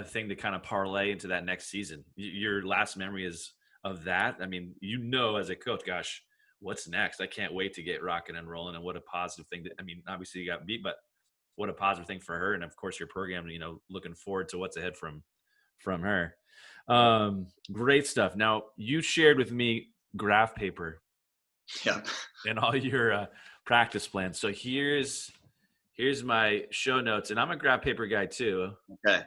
thing to kind of parlay into that next season. Your last memory is of that. As a coach, gosh, what's next? I can't wait to get rocking and rolling. And what a positive thing obviously you got beat, but what a positive thing for her. And of course your program, looking forward to what's ahead from her. Great stuff. Now you shared with me graph paper. Yeah. And all your practice plans. So here's my show notes, and I'm a graph paper guy too. Okay.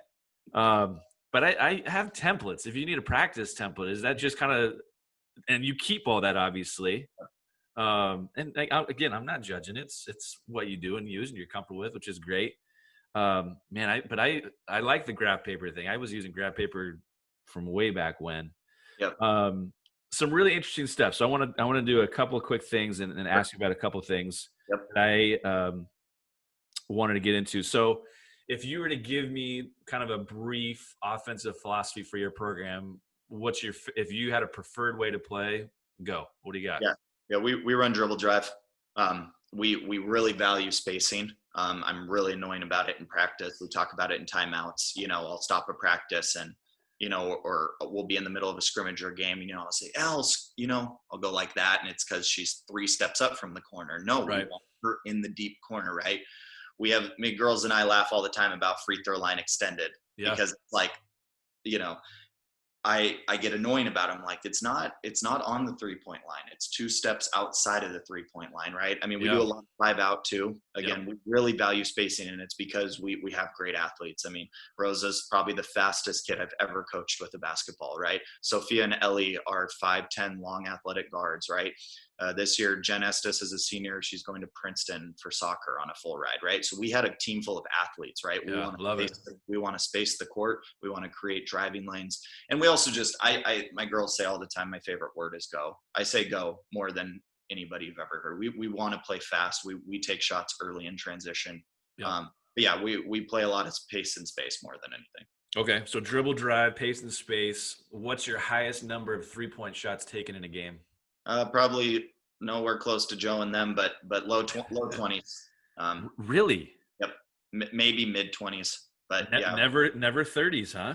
But I have templates. If you need a practice template, is that just kind of, and you keep all that obviously. And again, I'm not judging. It's what you do and use and you're comfortable with, which is great. I like the graph paper thing. I was using graph paper from way back when. Yep. Some really interesting stuff. So I want to do a couple of quick things and ask you about a couple of things that I wanted to get into. So if you were to give me kind of a brief offensive philosophy for your program, if you had a preferred way to play, go. What do you got? Yeah. We run dribble drive. We really value spacing. I'm really annoying about it in practice. We talk about it in timeouts. I'll stop a practice and or we'll be in the middle of a scrimmage or a game, I'll say, else, I'll go like that. And it's because she's 3 steps up from the corner. No, right. We want her in the deep corner, right? Girls and I laugh all the time about free throw line extended because it's I get annoying about them. It's not on the 3-point line. It's 2 steps outside of the 3-point line, right? We do a lot of 5 out too. Again, we really value spacing, and it's because we have great athletes. Rosa's probably the fastest kid I've ever coached with a basketball, right? Sophia and Ellie are 5'10" long athletic guards, right? This year, Jen Estes is a senior. She's going to Princeton for soccer on a full ride, right? So we had a team full of athletes, right? We want to space the court. We want to create driving lanes. And we also my girls say all the time, my favorite word is go. I say go more than anybody you've ever heard. We want to play fast. We take shots early in transition. Yeah. We play a lot of pace and space more than anything. Okay. So dribble drive, pace and space. What's your highest number of 3-point shots taken in a game? Probably nowhere close to Joe and them, but low 20s. Really? Yep. Maybe mid 20s. But yeah, Never 30s, huh?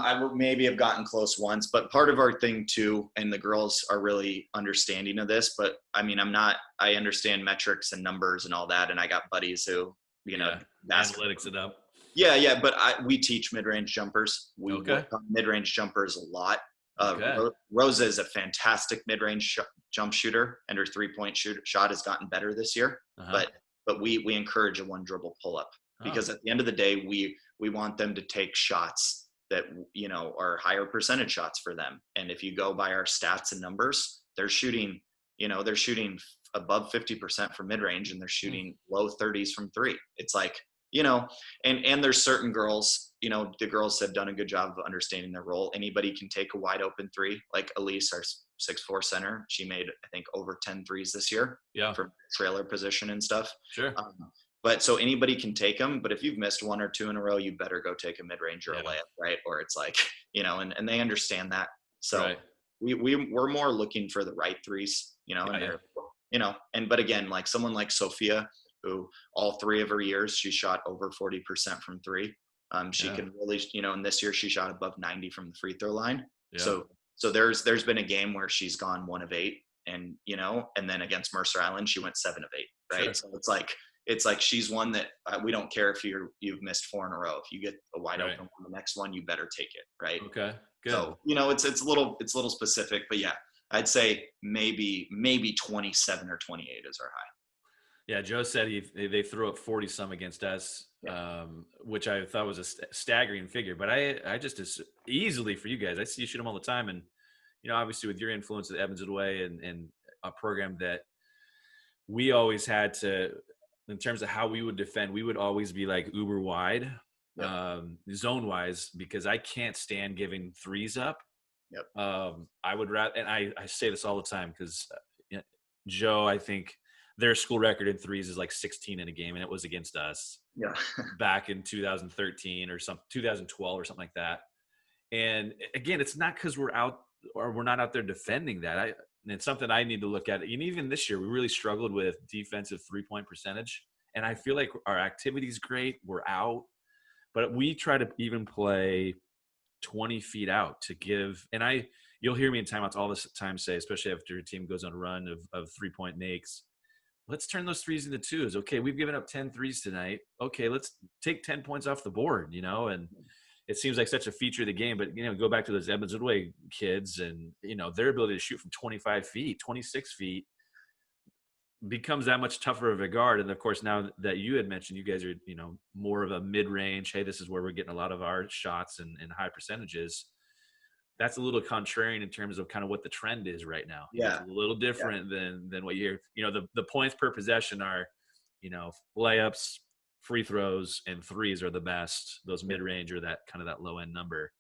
I would maybe have gotten close once, but part of our thing too, and the girls are really understanding of this, but I mean, I understand metrics and numbers and all that. And I got buddies who, Yeah, basketball. analytics it up. Yeah. But we teach mid-range jumpers. We Okay. work on mid-range jumpers a lot. Okay. Rosa is a fantastic mid-range jump shooter, and her three-point shot has gotten better this year. Uh-huh. But we encourage a one dribble pull-up because at the end of the day, we want them to take shots that are higher percentage shots for them. And if you go by our stats and numbers, they're shooting above 50% from mid-range, and they're shooting low 30s from three. It's like, and there's certain girls, the girls have done a good job of understanding their role. Anybody can take a wide open three. Like Elise, our 6'4" center, she made, I think, over 10 threes this year from trailer position and stuff. Sure. But so anybody can take them, but if you've missed one or two in a row, you better go take a mid-range or a layup, right? Or it's like, and they understand that. So we're more looking for the right threes, but again, like someone like Sophia, who all 3 of her years, she shot over 40% from three. She can really, and this year she shot above 90 from the free throw line. Yeah. So there's been a game where she's gone 1 of 8, and then against Mercer Island, she went 7 of 8, right? Sure. So it's like she's one that we don't care if you've missed 4 in a row. If you get a wide open on the next one, you better take it, right? Okay, good. So it's a little specific, but yeah, I'd say maybe 27 or 28 is our high. Yeah, Joe said they threw up 40 some against us, which I thought was a staggering figure. But I just as easily for you guys, I see you shoot them all the time, and obviously with your influence at Evansville Way and a program that we always had to, in terms of how we would defend, we would always be like uber wide, zone wise, because I can't stand giving threes up. Yep. I would rather, and I say this all the time because Joe, I think their school record in threes is like 16 in a game, and it was against us. Yeah. Back in 2013 or 2012 or something like that. And again, it's not because we're not out there defending that. It's something I need to look at. And even this year, we really struggled with defensive 3-point percentage. And I feel like our activity is great. We're out, but we try to even play 20 feet out to give. And you'll hear me in timeouts all the time say, especially after your team goes on a run of 3-point makes, let's turn those threes into twos. Okay, we've given up 10 threes tonight. Okay, let's take 10 points off the board, and it seems like such a feature of the game. But, go back to those Evansville Way kids and, their ability to shoot from 25 feet, 26 feet becomes that much tougher of a guard. And, of course, now that you had mentioned you guys are, more of a mid-range, hey, this is where we're getting a lot of our shots and high percentages. That's a little contrarian in terms of kind of what the trend is right now. Yeah. It's a little different than what you're, the points per possession are, layups, free throws, and threes are the best. Those mid-range are that kind of that low end number.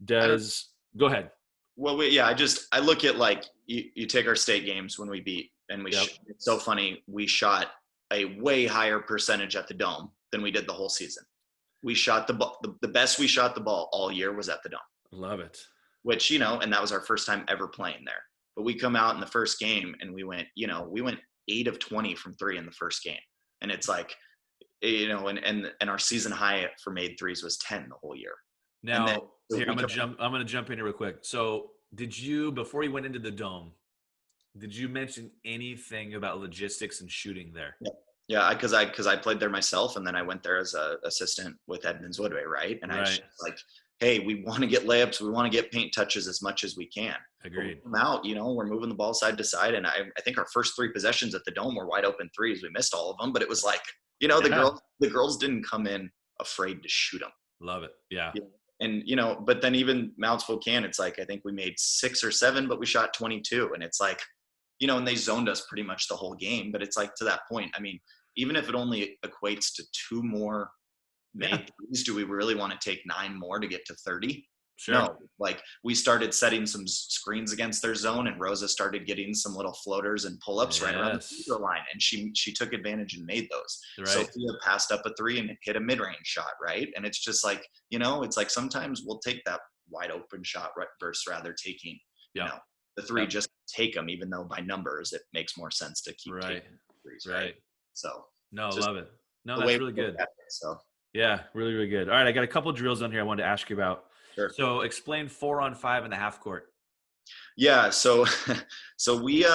Go ahead. Well, I look at like you take our state games when we beat, and it's so funny. We shot a way higher percentage at the Dome than we did the whole season. We shot the ball. The best we shot the ball all year was at the Dome. Love it. Which, and that was our first time ever playing there. But we come out in the first game and we went 8 of 20 from three in the first game. And it's like, and our season high for made threes was 10 the whole year. Now, I'm going to jump in here real quick. So did you, before you went into the Dome, did you mention anything about logistics and shooting there? Yeah, because I played there myself, and then I went there as an assistant with Edmonds Woodway, right? And I was like, hey, we want to get layups, we want to get paint touches as much as we can. Agreed. Come out, we're moving the ball side to side, and I think our first 3 possessions at the Dome were wide open threes. We missed all of them, but it was like, the girls didn't come in afraid to shoot them. Love it. Yeah. And but then even Mount Spokane, it's like I think we made 6 or 7, but we shot 22, and it's like, and they zoned us pretty much the whole game. But it's like, to that point, I mean, even if it only equates to 2 more made threes, do we really want to take 9 more to get to 30? Sure. No, like we started setting some screens against their zone, and Rosa started getting some little floaters and pull-ups right around the free throw line, and she took advantage and made those. Right. Sophia passed up a 3 and hit a mid-range shot, right? And it's just like, it's like sometimes we'll take that wide open shot versus rather taking, the 3, just take them, even though by numbers it makes more sense to keep taking threes, right? So love it. No, that's really good. Yeah, really, really good. All right, I got a couple drills on here I wanted to ask you about. Sure. So explain 4-on-5 in the half court. Yeah, so so we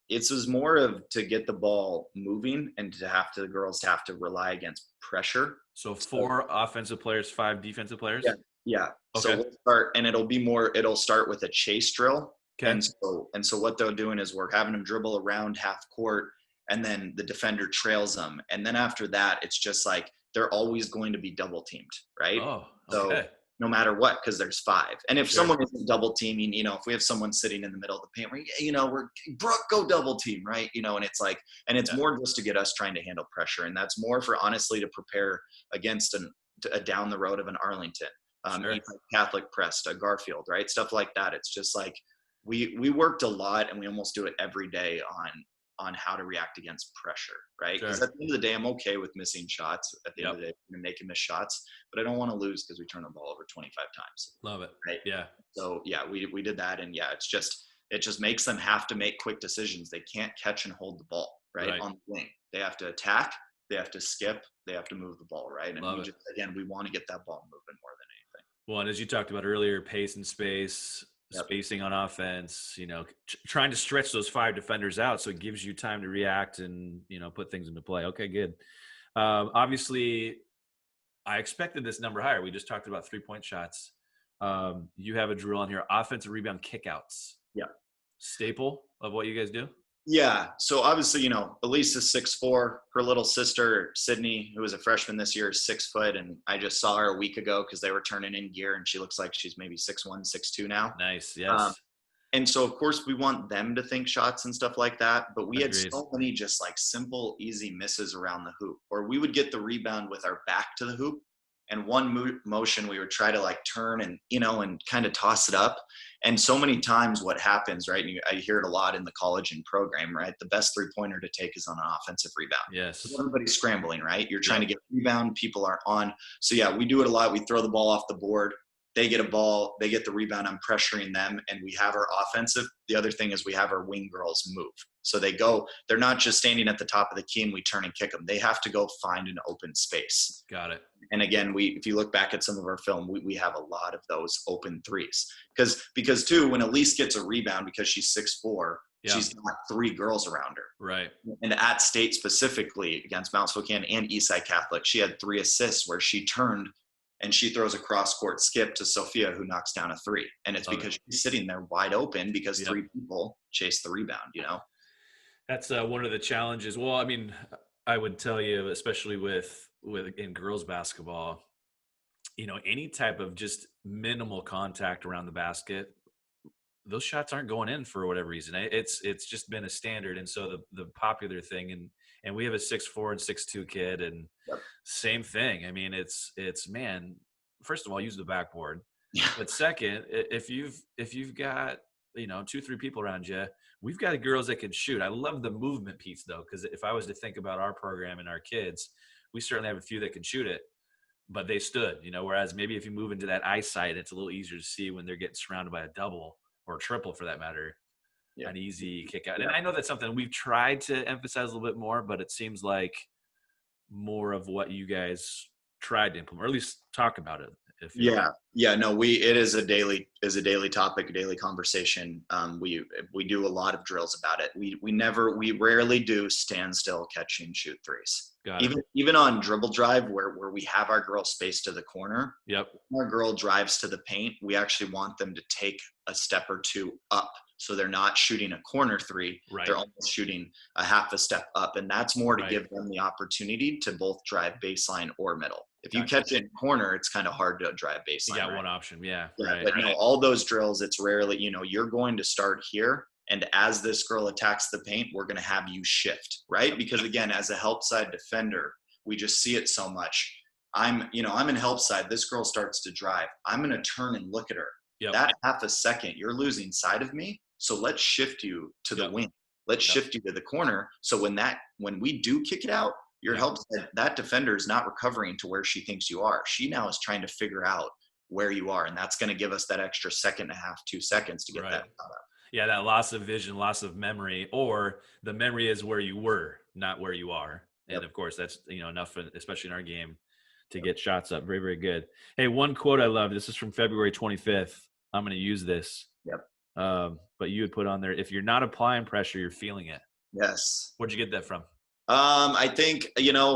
it was more of to get the ball moving and to have to the girls to have to rely against pressure. So So 4 offensive players, 5 defensive yeah, players? yeah. So Okay. we'll start, and it'll start with a chase drill. Okay. And so what they're doing is we're having them dribble around half court, and then the defender trails them. And then after that, it's just like they're always going to be double teamed, right? Oh, So okay. no matter what, because there's five. And if Sure. someone isn't double teaming, if we have someone sitting in the middle of the paint, we're Brooke, go double team, right? And it's like, and it's Yeah, more just to get us trying to handle pressure. And that's more for honestly to prepare against a down the road of an Arlington, sure. Catholic Prest, a Garfield, right? Stuff like that. It's just like we worked a lot, and we almost do it every day on how to react against pressure, right? Because Sure. at the end of the day, I'm okay with missing shots. At the end Yep. of the day, we're making miss shots, but I don't want to lose because we turn the ball over 25 times, Love it. right? Yeah. So yeah, we did that, and yeah, it just makes them have to make quick decisions. They can't catch and hold the ball, right? Right. On the wing, they have to attack, they have to skip, they have to move the ball, right? And Love it. we want to get that ball moving more than anything. Well, and as you talked about earlier, pace and space, Yep. spacing on offense, trying to stretch those 5 defenders out so it gives you time to react and, put things into play. Okay, good. Obviously, I expected this number higher. We just talked about 3-point shots. You have a drill on here, offensive rebound kickouts. Yeah. Staple of what you guys do? Yeah. So obviously, Elisa's 6'4". Her little sister, Sydney, who was a freshman this year, is 6 foot. And I just saw her a week ago because they were turning in gear, and she looks like she's maybe 6'1", 6'2" now. Nice. Um, Yes. and so, of course, we want them to think shots and stuff like that. But we had Agreed. so many just like simple, easy misses around the hoop, or we would get the rebound with our back to the hoop. And one motion, we would try to like turn and kind of toss it up. And so many times what happens, right? And I hear it a lot in the college and program, right? The best 3-pointer to take is on an offensive rebound. Yes. Everybody's scrambling, right? You're trying Yep. to get rebound. People aren't on. So yeah, we do it a lot. We throw the ball off the board. They get a ball, they get the rebound. I'm pressuring them, and we have our offensive. The other thing is we have our wing girls move. So they're not just standing at the top of the key and we turn and kick them. They have to go find an open space. Got it. And again, if you look back at some of our film, we have a lot of those open threes. Because too, when Elise gets a rebound because she's 6'4", Yeah. she's got 3 girls around her. Right. And at state specifically against Mount Spokane and Eastside Catholic, she had 3 assists where she turned and she throws a cross-court skip to Sophia, who knocks down a 3. And it's because she's sitting there wide open because 3 people chase the rebound. That's one of the challenges. Well, I mean, I would tell you, especially with in girls basketball, any type of just minimal contact around the basket, those shots aren't going in for whatever reason. It's just been a standard, and so the popular thing, and we have a 6'4" and 6'2" kid, and Yep. same thing. I mean, it's man. First of all, use the backboard, Yeah. but second, if you've got 2-3 people around you, we've got girls that can shoot. I love the movement piece though, because if I was to think about our program and our kids, we certainly have a few that can shoot it, but they stood. Whereas maybe if you move into that eyesight, it's a little easier to see when they're getting surrounded by a double or a triple for that matter, Yeah. an easy kick out. Yeah. And I know that's something we've tried to emphasize a little bit more, but it seems like more of what you guys tried to implement, or at least talk about it. No, it is a daily topic, a daily conversation. We do a lot of drills about it. We rarely do stand still, catch and shoot threes. Got it. Even on dribble drive where we have our girl spaced to the corner. Yep. When our girl drives to the paint, we actually want them to take a step or two up. So they're not shooting a corner 3. Right. They're almost shooting a half a step up. And that's more to Right. give them the opportunity to both drive baseline or middle. If you Gotcha. catch it in corner, it's kind of hard to drive baseline. You got right? one option. Yeah. Yeah, Right. but no, all those drills, it's rarely, you're going to start here. And as this girl attacks the paint, we're going to have you shift, right? Because again, as a help side defender, we just see it so much. I'm in help side. This girl starts to drive. I'm going to turn and look at her. Yep. That half a second, you're losing sight of me. So let's shift you to the wing. Let's shift you to the corner. So when we do kick it out, your help side, that defender is not recovering to where she thinks you are. She now is trying to figure out where you are. And that's going to give us that extra second and a half, 2 seconds to get that out. Yeah, that loss of vision, loss of memory, or the memory is where you were, not where you are. And of course, that's enough, especially in our game, to get shots up. Very, very good. Hey, one quote I love. This is from February 25th. I'm going to use this. Yep. But you had put on there, if you're not applying pressure, you're feeling it. Yes. Where'd you get that from? I think,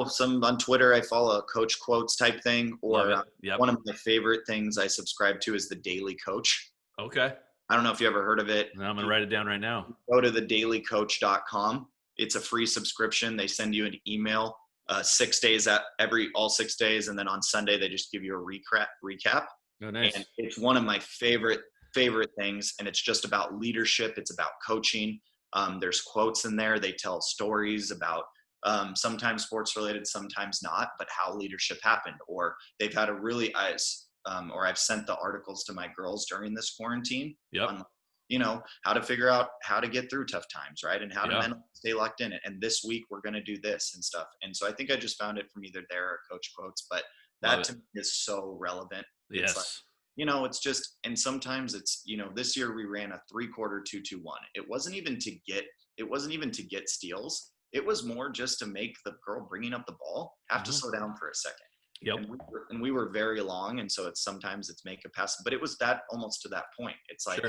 some on Twitter, I follow a coach quotes type thing, or Yep. one of my favorite things I subscribe to is the Daily Coach. Okay. I don't know if you ever heard of it. I'm going to write it down right now. Go to thedailycoach.com. It's a free subscription. They send you an email 6 days all 6 days. And then on Sunday, they just give you a recap. Oh, nice. And it's one of my favorite things. And it's just about leadership. It's about coaching. There's quotes in there. They tell stories about sometimes sports related, sometimes not, but how leadership happened. Or they've had or I've sent the articles to my girls during this quarantine on, how to figure out how to get through tough times, right? And how to mentally stay locked in it. And this week we're going to do this and stuff. And so I think I just found it from either there or Coach Quotes, but that to me is so relevant. Yes. It's like, it's just, and sometimes it's, this year we ran a 3-quarter 2-2-1. It wasn't even to get steals. It was more just to make the girl bringing up the ball have to slow down for a second. Yep. And we were very long. And so sometimes it's make a pass, but it was that almost to that point. It's like,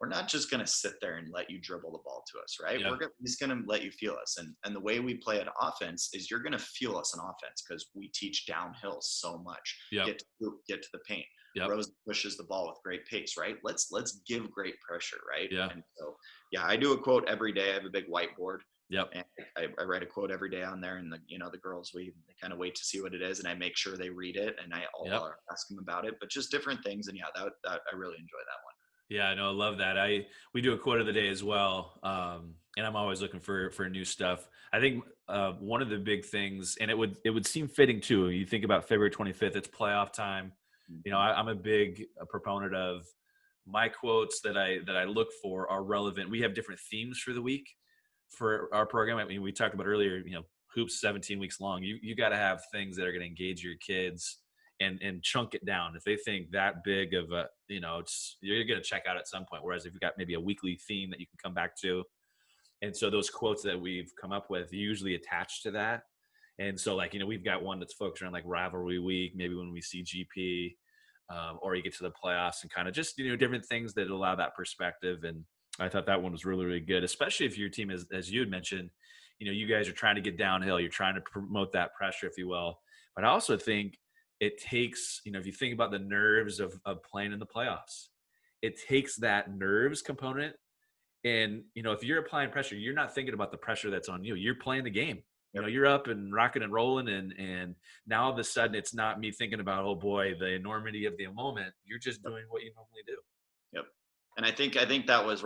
we're not just going to sit there and let you dribble the ball to us, right? We're just going to let you feel us. And the way we play at offense is you're going to feel us in offense because we teach downhill so much. Get to the paint. Rose pushes the ball with great pace, right? Let's give great pressure, right? And so, I do a quote every day. I have a big whiteboard. And I write a quote every day on there, and the girls, they kind of wait to see what it is, and I make sure they read it, and I'll ask them about it, but just different things. And that I really enjoy that one. Yeah, no, I love that. We do a quote of the day as well. And I'm always looking for new stuff. I think one of the big things, and it would seem fitting too. You think about February 25th, it's playoff time. I'm a big proponent of my quotes that I look for are relevant. We have different themes for the week for our program. I mean, we talked about earlier, hoops 17 weeks long. You got to have things that are going to engage your kids and chunk it down. If they think that big of a, you're going to check out at some point. Whereas if you've got maybe a weekly theme that you can come back to. And so those quotes that we've come up with usually attached to that. And so we've got one that's focused around rivalry week, maybe when we see GP, or you get to the playoffs and kind of just, different things that allow that perspective. And I thought that one was really, really good, especially if your team is, as you had mentioned, you guys are trying to get downhill. You're trying to promote that pressure, if you will. But I also think it takes, if you think about the nerves of playing in the playoffs, it takes that nerves component. And, if you're applying pressure, you're not thinking about the pressure that's on you. You're playing the game. You're up and rocking and rolling. And now all of a sudden it's not me thinking about, oh boy, the enormity of the moment. You're just doing what you normally do. Yep. And I think that was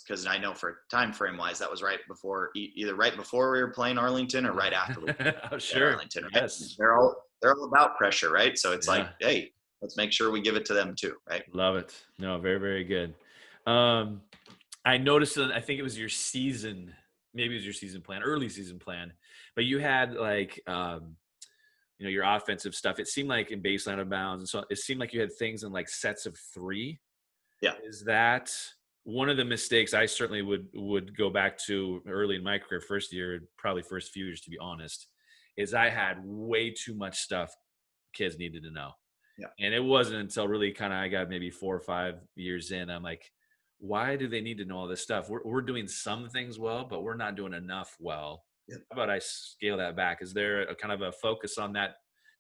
because I know for time frame wise, that was right before, either right before we were playing Arlington or right after we oh, sure. Arlington. Right? Yes. They're all about pressure, right? So it's like, hey, let's make sure we give it to them too, right? Love it. No, very, very good. I noticed that I think it was your season, maybe it was your season plan, early season plan, but you had your offensive stuff. It seemed like in baseline out of bounds. And so it seemed like you had things in sets of 3. Yeah. Is that one of the mistakes I certainly would go back to early in my career, first year, probably first few years, to be honest, is I had way too much stuff kids needed to know. Yeah. And it wasn't until really kind of I got maybe 4 or 5 years in, I'm like, why do they need to know all this stuff? We're doing some things well, but we're not doing enough well. Yep. How about I scale that back? Is there a kind of a focus on that?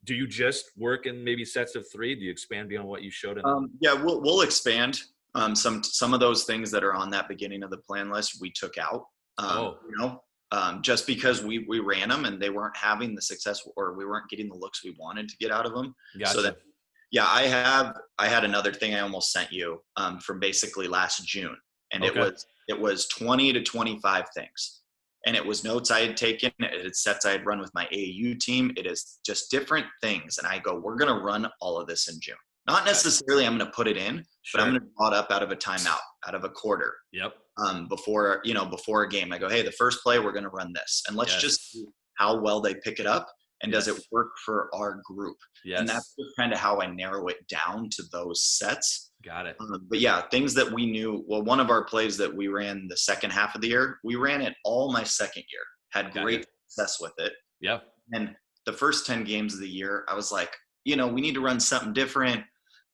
Do you just work in maybe sets of 3? Do you expand beyond what you showed? We'll expand. Some of those things that are on that beginning of the plan list, we took out. Just because we ran them and they weren't having the success, or we weren't getting the looks we wanted to get out of them. Gotcha. So that, I had another thing I almost sent you from basically last June, and it was 20 to 25 things. And it was notes I had taken. It is sets I had run with my AAU team. It is just different things. And I go, we're going to run all of this in June. Not necessarily I'm going to put it in, but I'm going to draw it up out of a timeout, out of a quarter. Yep. Before a game, I go, hey, the first play, we're going to run this. And let's just see how well they pick it up. And does it work for our group? Yes. And that's just kind of how I narrow it down to those sets. Got it. But things that we knew. Well, one of our plays that we ran the second half of the year, we ran it all my second year. Had great success with it. Yeah. And the first 10 games of the year, I was like, we need to run something different,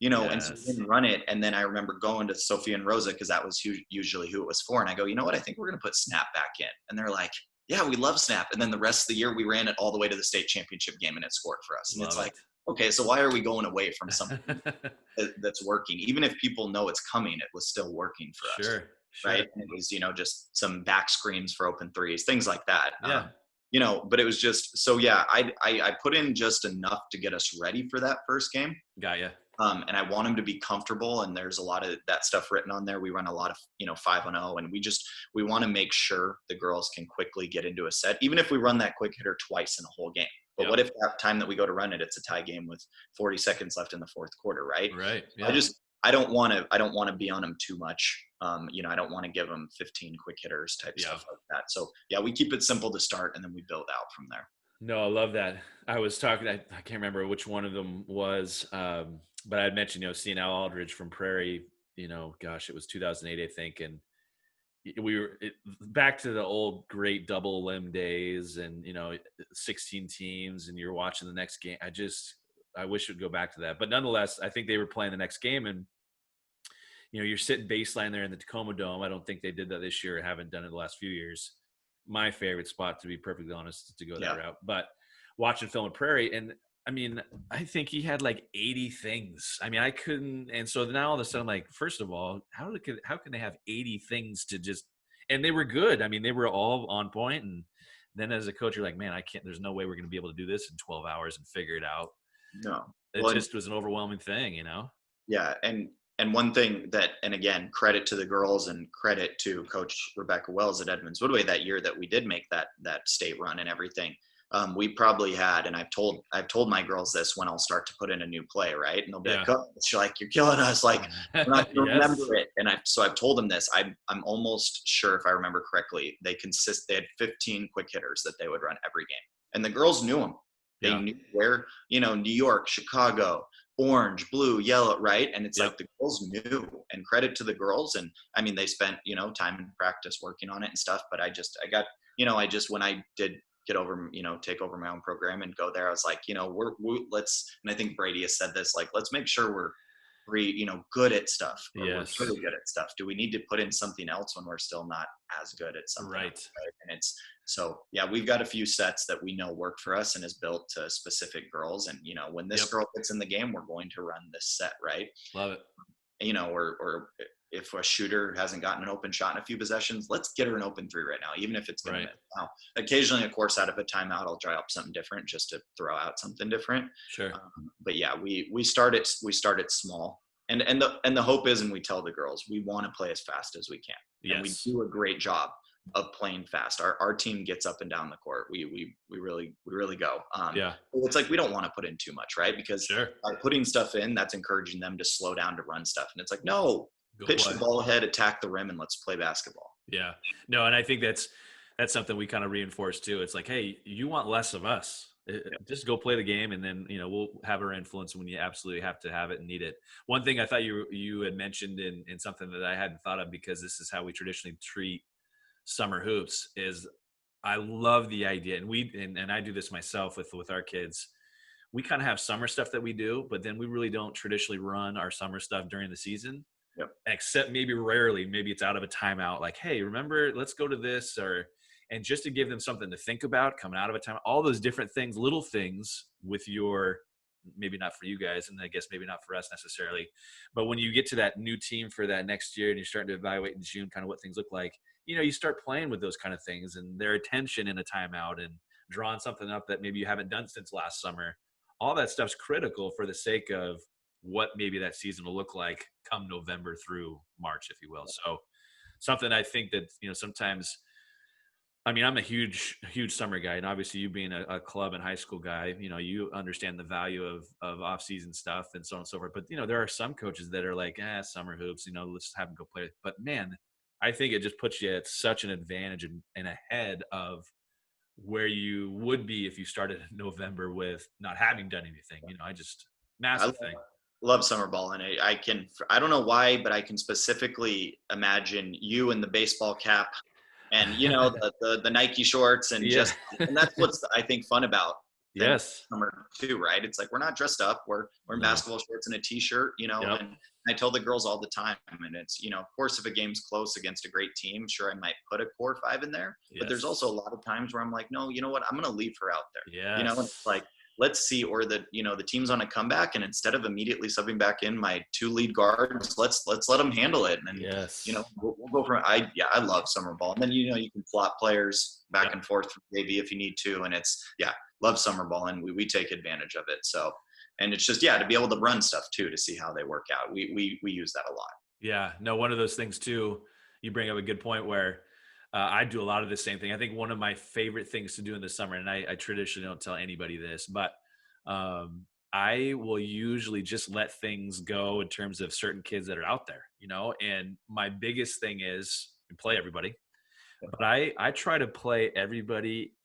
and so we Yes. didn't run it. And then I remember going to Sophia and Rosa, because that was usually who it was for. And I go, you know what? I think we're going to put Snap back in. And they're like, yeah, we love Snap. And then the rest of the year, we ran it all the way to the state championship game and it scored for us. And it's Love like, it. okay, so why are we going away from something that's working? Even if people know it's coming, it was still working for us. Sure. Sure. Right. And it was, just some back screens for open threes, things like that. Yeah. But it was just, so yeah, I put in just enough to get us ready for that first game. Got ya. And I want them to be comfortable. And there's a lot of that stuff written on there. We run a lot of, 5-0, and we want to make sure the girls can quickly get into a set, even if we run that quick hitter twice in a whole game. But what if that time that we go to run it, it's a tie game with 40 seconds left in the fourth quarter, right? Right. Yeah. I don't want to be on them too much. I don't want to give them 15 quick hitters type stuff like that. So yeah, we keep it simple to start, and then we build out from there. No, I love that. I was talking, I can't remember which one of them was, but I had mentioned, seeing Al Aldridge from Prairie, gosh, it was 2008, I think. And we were back to the old great double limb days, and, 16 teams, and you're watching the next game. I wish it would go back to that. But nonetheless, I think they were playing the next game, and, you're sitting baseline there in the Tacoma Dome. I don't think they did that this year. I haven't done it the last few years. My favorite spot, to be perfectly honest, to go that route. But watching film at Prairie, and I mean, I think he had like 80 things. I mean, I couldn't. And so now all of a sudden, like, first of all, how can they have 80 things to just, and they were good. I mean, they were all on point. And then as a coach, you're like, man, I can't, there's no way we're going to be able to do this in 12 hours and figure it out. No. It just was an overwhelming thing, Yeah. And one thing that, and again, credit to the girls and credit to Coach Rebecca Wells at Edmonds Woodway that year that we did make that state run and everything. We probably had, and I've told my girls this when I'll start to put in a new play, right? And they'll be like, "Oh," she's like, "You're killing us. Like, we're not going to remember it." And I've told them this. I'm almost sure, if I remember correctly, they had 15 quick hitters that they would run every game, and the girls knew them. They knew where, New York, Chicago, orange, blue, yellow, right? And it's like the girls knew, and credit to the girls. And I mean, they spent, time in practice working on it and stuff. But when I did get over, take over my own program and go there, I was like, let's, and I think Brady has said this, like, let's make sure we're good at stuff, or we're really good at stuff. Do we need to put in something else when we're still not as good at something? Right. Else, right? And it's, so yeah, we've got a few sets that we know work for us and is built to specific girls. And, when this girl gets in the game, we're going to run this set, right? Love it. Or if a shooter hasn't gotten an open shot in a few possessions, let's get her an open three right now, even if it's going to miss. Now, occasionally, of course, out of a timeout, I'll try up something different just to throw out something different. Sure. But yeah, we started small, and the hope is, and we tell the girls, we want to play as fast as we can. Yes. And we do a great job of playing fast. Our team gets up and down the court. We really go. It's like, we don't want to put in too much, right? Because by putting stuff in, that's encouraging them to slow down to run stuff. And it's like, no, pitch the ball ahead, attack the rim, and let's play basketball. Yeah. No, and I think that's something we kind of reinforce too. It's like, hey, you want less of us. Just go play the game, and then, we'll have our influence when you absolutely have to have it and need it. One thing I thought you had mentioned in something that I hadn't thought of, because this is how we traditionally treat summer hoops, is I love the idea, and I do this myself with our kids. We kind of have summer stuff that we do, but then we really don't traditionally run our summer stuff during the season. Except maybe rarely, maybe it's out of a timeout, like, hey, remember, let's go to this, and just to give them something to think about coming out of a timeout, all those different things, little things with maybe not for you guys, and I guess maybe not for us necessarily, but when you get to that new team for that next year and you're starting to evaluate in June kind of what things look like, you start playing with those kind of things and their attention in a timeout and drawing something up that maybe you haven't done since last summer. All that stuff's critical for the sake of what maybe that season will look like come November through March, if you will. So something I think that, sometimes, I mean, I'm a huge summer guy, and obviously you being a club and high school guy, you understand the value of off-season stuff and so on and so forth. But, there are some coaches that are like, summer hoops, let's have them go play. But man, I think it just puts you at such an advantage and ahead of where you would be if you started in November with not having done anything. Massive thing. Love summer ball, and I don't know why, but I can specifically imagine you in the baseball cap and the Nike shorts, and and that's what's, I think, fun about than Yes. summer too, right? It's like we're not dressed up. We're in No. basketball shorts and a t-shirt, Yep. and I tell the girls all the time, and it's, of course, if a game's close against a great team, sure, I might put a core five in there. But there's also a Yes. lot of times where I'm like, no, you know what? I'm going to leave her out there, and it's Yes. like, let's see, or the team's on a comeback, and instead of immediately subbing back in my two lead guards, let's let them handle it. And Yes. we'll go from, I love summer ball. And then, you can flop players back Yep. and forth from JV if you need to. And love summer ball, and we take advantage of it. So, and it's just, to be able to run stuff too, to see how they work out. We use that a lot. Yeah. No, one of those things too, you bring up a good point where I do a lot of the same thing. I think one of my favorite things to do in the summer, and I traditionally don't tell anybody this, but um, I will usually just let things go in terms of certain kids that are out there, and my biggest thing is play everybody. But I try to play everybody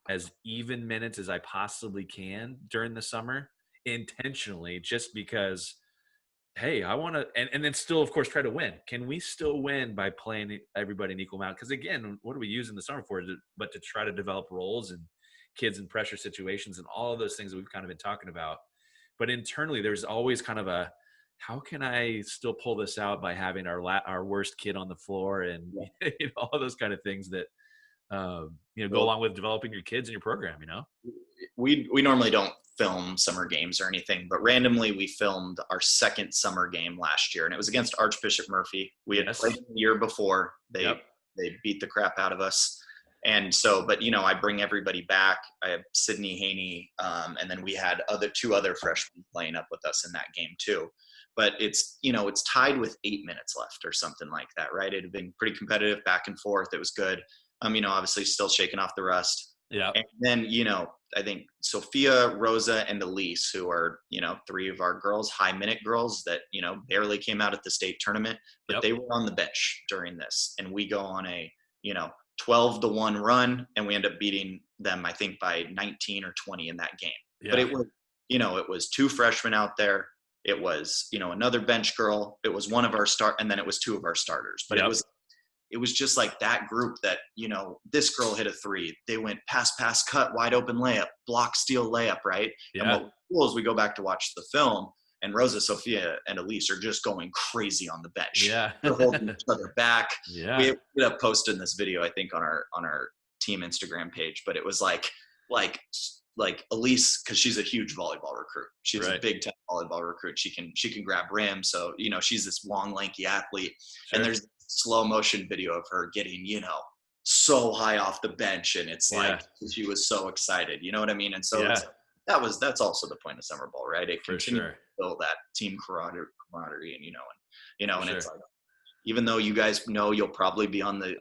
as even minutes as I possibly can during the summer intentionally, just because, hey, I want to, and then still, of course, try to win. Can we still win by playing everybody an equal amount? Because again, what are we using the summer for? But to try to develop roles and kids in pressure situations and all of those things that we've kind of been talking about. But internally, there's always kind of a, how can I still pull this out by having our worst kid on the floor and Yeah. all those kind of things that go Well, along with developing your kids in your program. we normally don't film summer games or anything, but randomly we filmed our second summer game last year, and it was against Archbishop Murphy. We had played Yes. the year before. They Yep. they beat the crap out of us. And so, but I bring everybody back. I have Sydney Haney, and then we had two other freshmen playing up with us in that game too. But it's tied with 8 minutes left or something like that, right? It had been pretty competitive, back and forth. It was good. Obviously still shaking off the rust. Yep. And then, I think Sophia, Rosa, and Elise, who are, three of our girls, high minute girls that, barely came out at the state tournament, but Yep. they were on the bench during this. And we go on a, 12-1 run, and we end up beating them, I think, by 19 or 20 in that game. But Yeah. it was two freshmen out there. It was, another bench girl. It was one of our and then it was two of our starters. But Yep. it was just like that group that, this girl hit a three. They went pass, cut, wide open layup, block, steal, layup, right? And Yeah. what was cool is we go back to watch the film, and Rosa, Sophia, and Elise are just going crazy on the bench. Yeah. They're holding each other back. We Yeah. ended up posting this video, I think, on our team Instagram page, but it was like Elise, because she's a huge volleyball recruit. She's a Right. big time volleyball recruit. She can grab rim. So, she's this long, lanky athlete. And Sure. there's slow motion video of her getting, so high off the bench. And it's like, she was so excited. You know what I mean? And so Yeah. that's also the point of summer ball, right? It For continues sure. to build that team camaraderie, and, For and sure. it's like, even though you guys know you'll probably be on the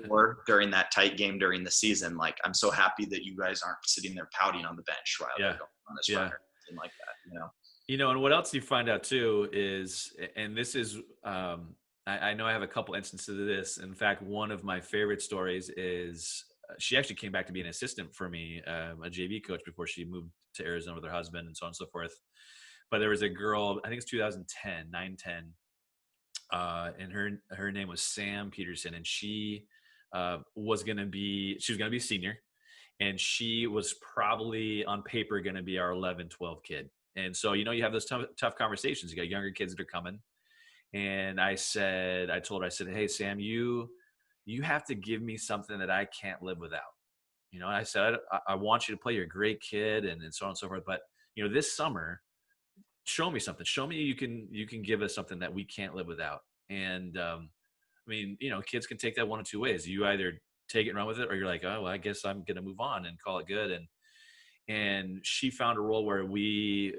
floor during that tight game during the season, like, I'm so happy that you guys aren't sitting there pouting on the bench while they're Yeah. going on this Yeah. run or anything like that. And what else you find out too is, and this is, I know I have a couple instances of this. In fact, one of my favorite stories is she actually came back to be an assistant for me, a JV coach, before she moved to Arizona with her husband and so on and so forth. But there was a girl, I think it's 2010, 9-10, and her name was Sam Peterson, and she was going to be a senior, and she was probably on paper going to be our 11-12 kid. And so, you have those tough conversations. You got younger kids that are coming. And I told her, I said, hey, Sam, you have to give me something that I can't live without. And I said, I want you to play. You're a great kid, and so on and so forth. But, this summer, show me something. Show me you can give us something that we can't live without. And kids can take that one of two ways. You either take it and run with it, or you're like, oh, well, I guess I'm going to move on and call it good. And she found a role where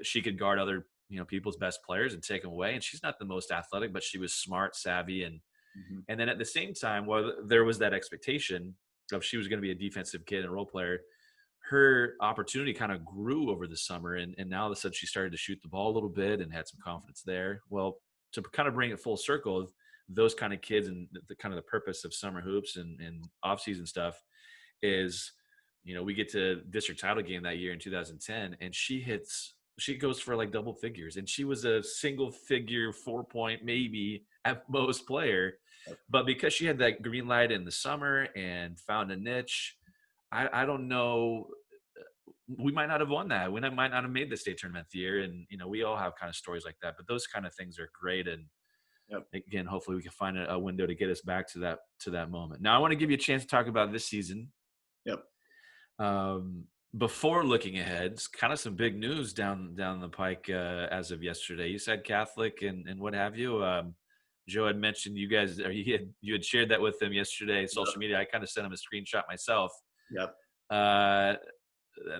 she could guard other, people's best players and take them away. And she's not the most athletic, but she was smart, savvy. And then at the same time, while there was that expectation of she was going to be a defensive kid and role player, her opportunity kind of grew over the summer. And now all of a sudden she started to shoot the ball a little bit and had some confidence there. Well, to kind of bring it full circle, those kind of kids and the kind of the purpose of summer hoops and off-season stuff is, we get to district title game that year in 2010, and she goes for like double figures, and she was a single figure 4-point maybe at most player. But because she had that green light in the summer and found a niche, I don't know we might not have won that. We might not have made the state tournament the year. And, we all have kind of stories like that, but those kind of things are great. And Yep. again, hopefully we can find a window to get us back to that moment. Now I want to give you a chance to talk about this season. Yep. Before looking ahead, it's kind of some big news down the pike as of yesterday. You said Catholic and what have you. Joe had mentioned you guys, or you had shared that with him yesterday, social media. I kind of sent him a screenshot myself. Yep.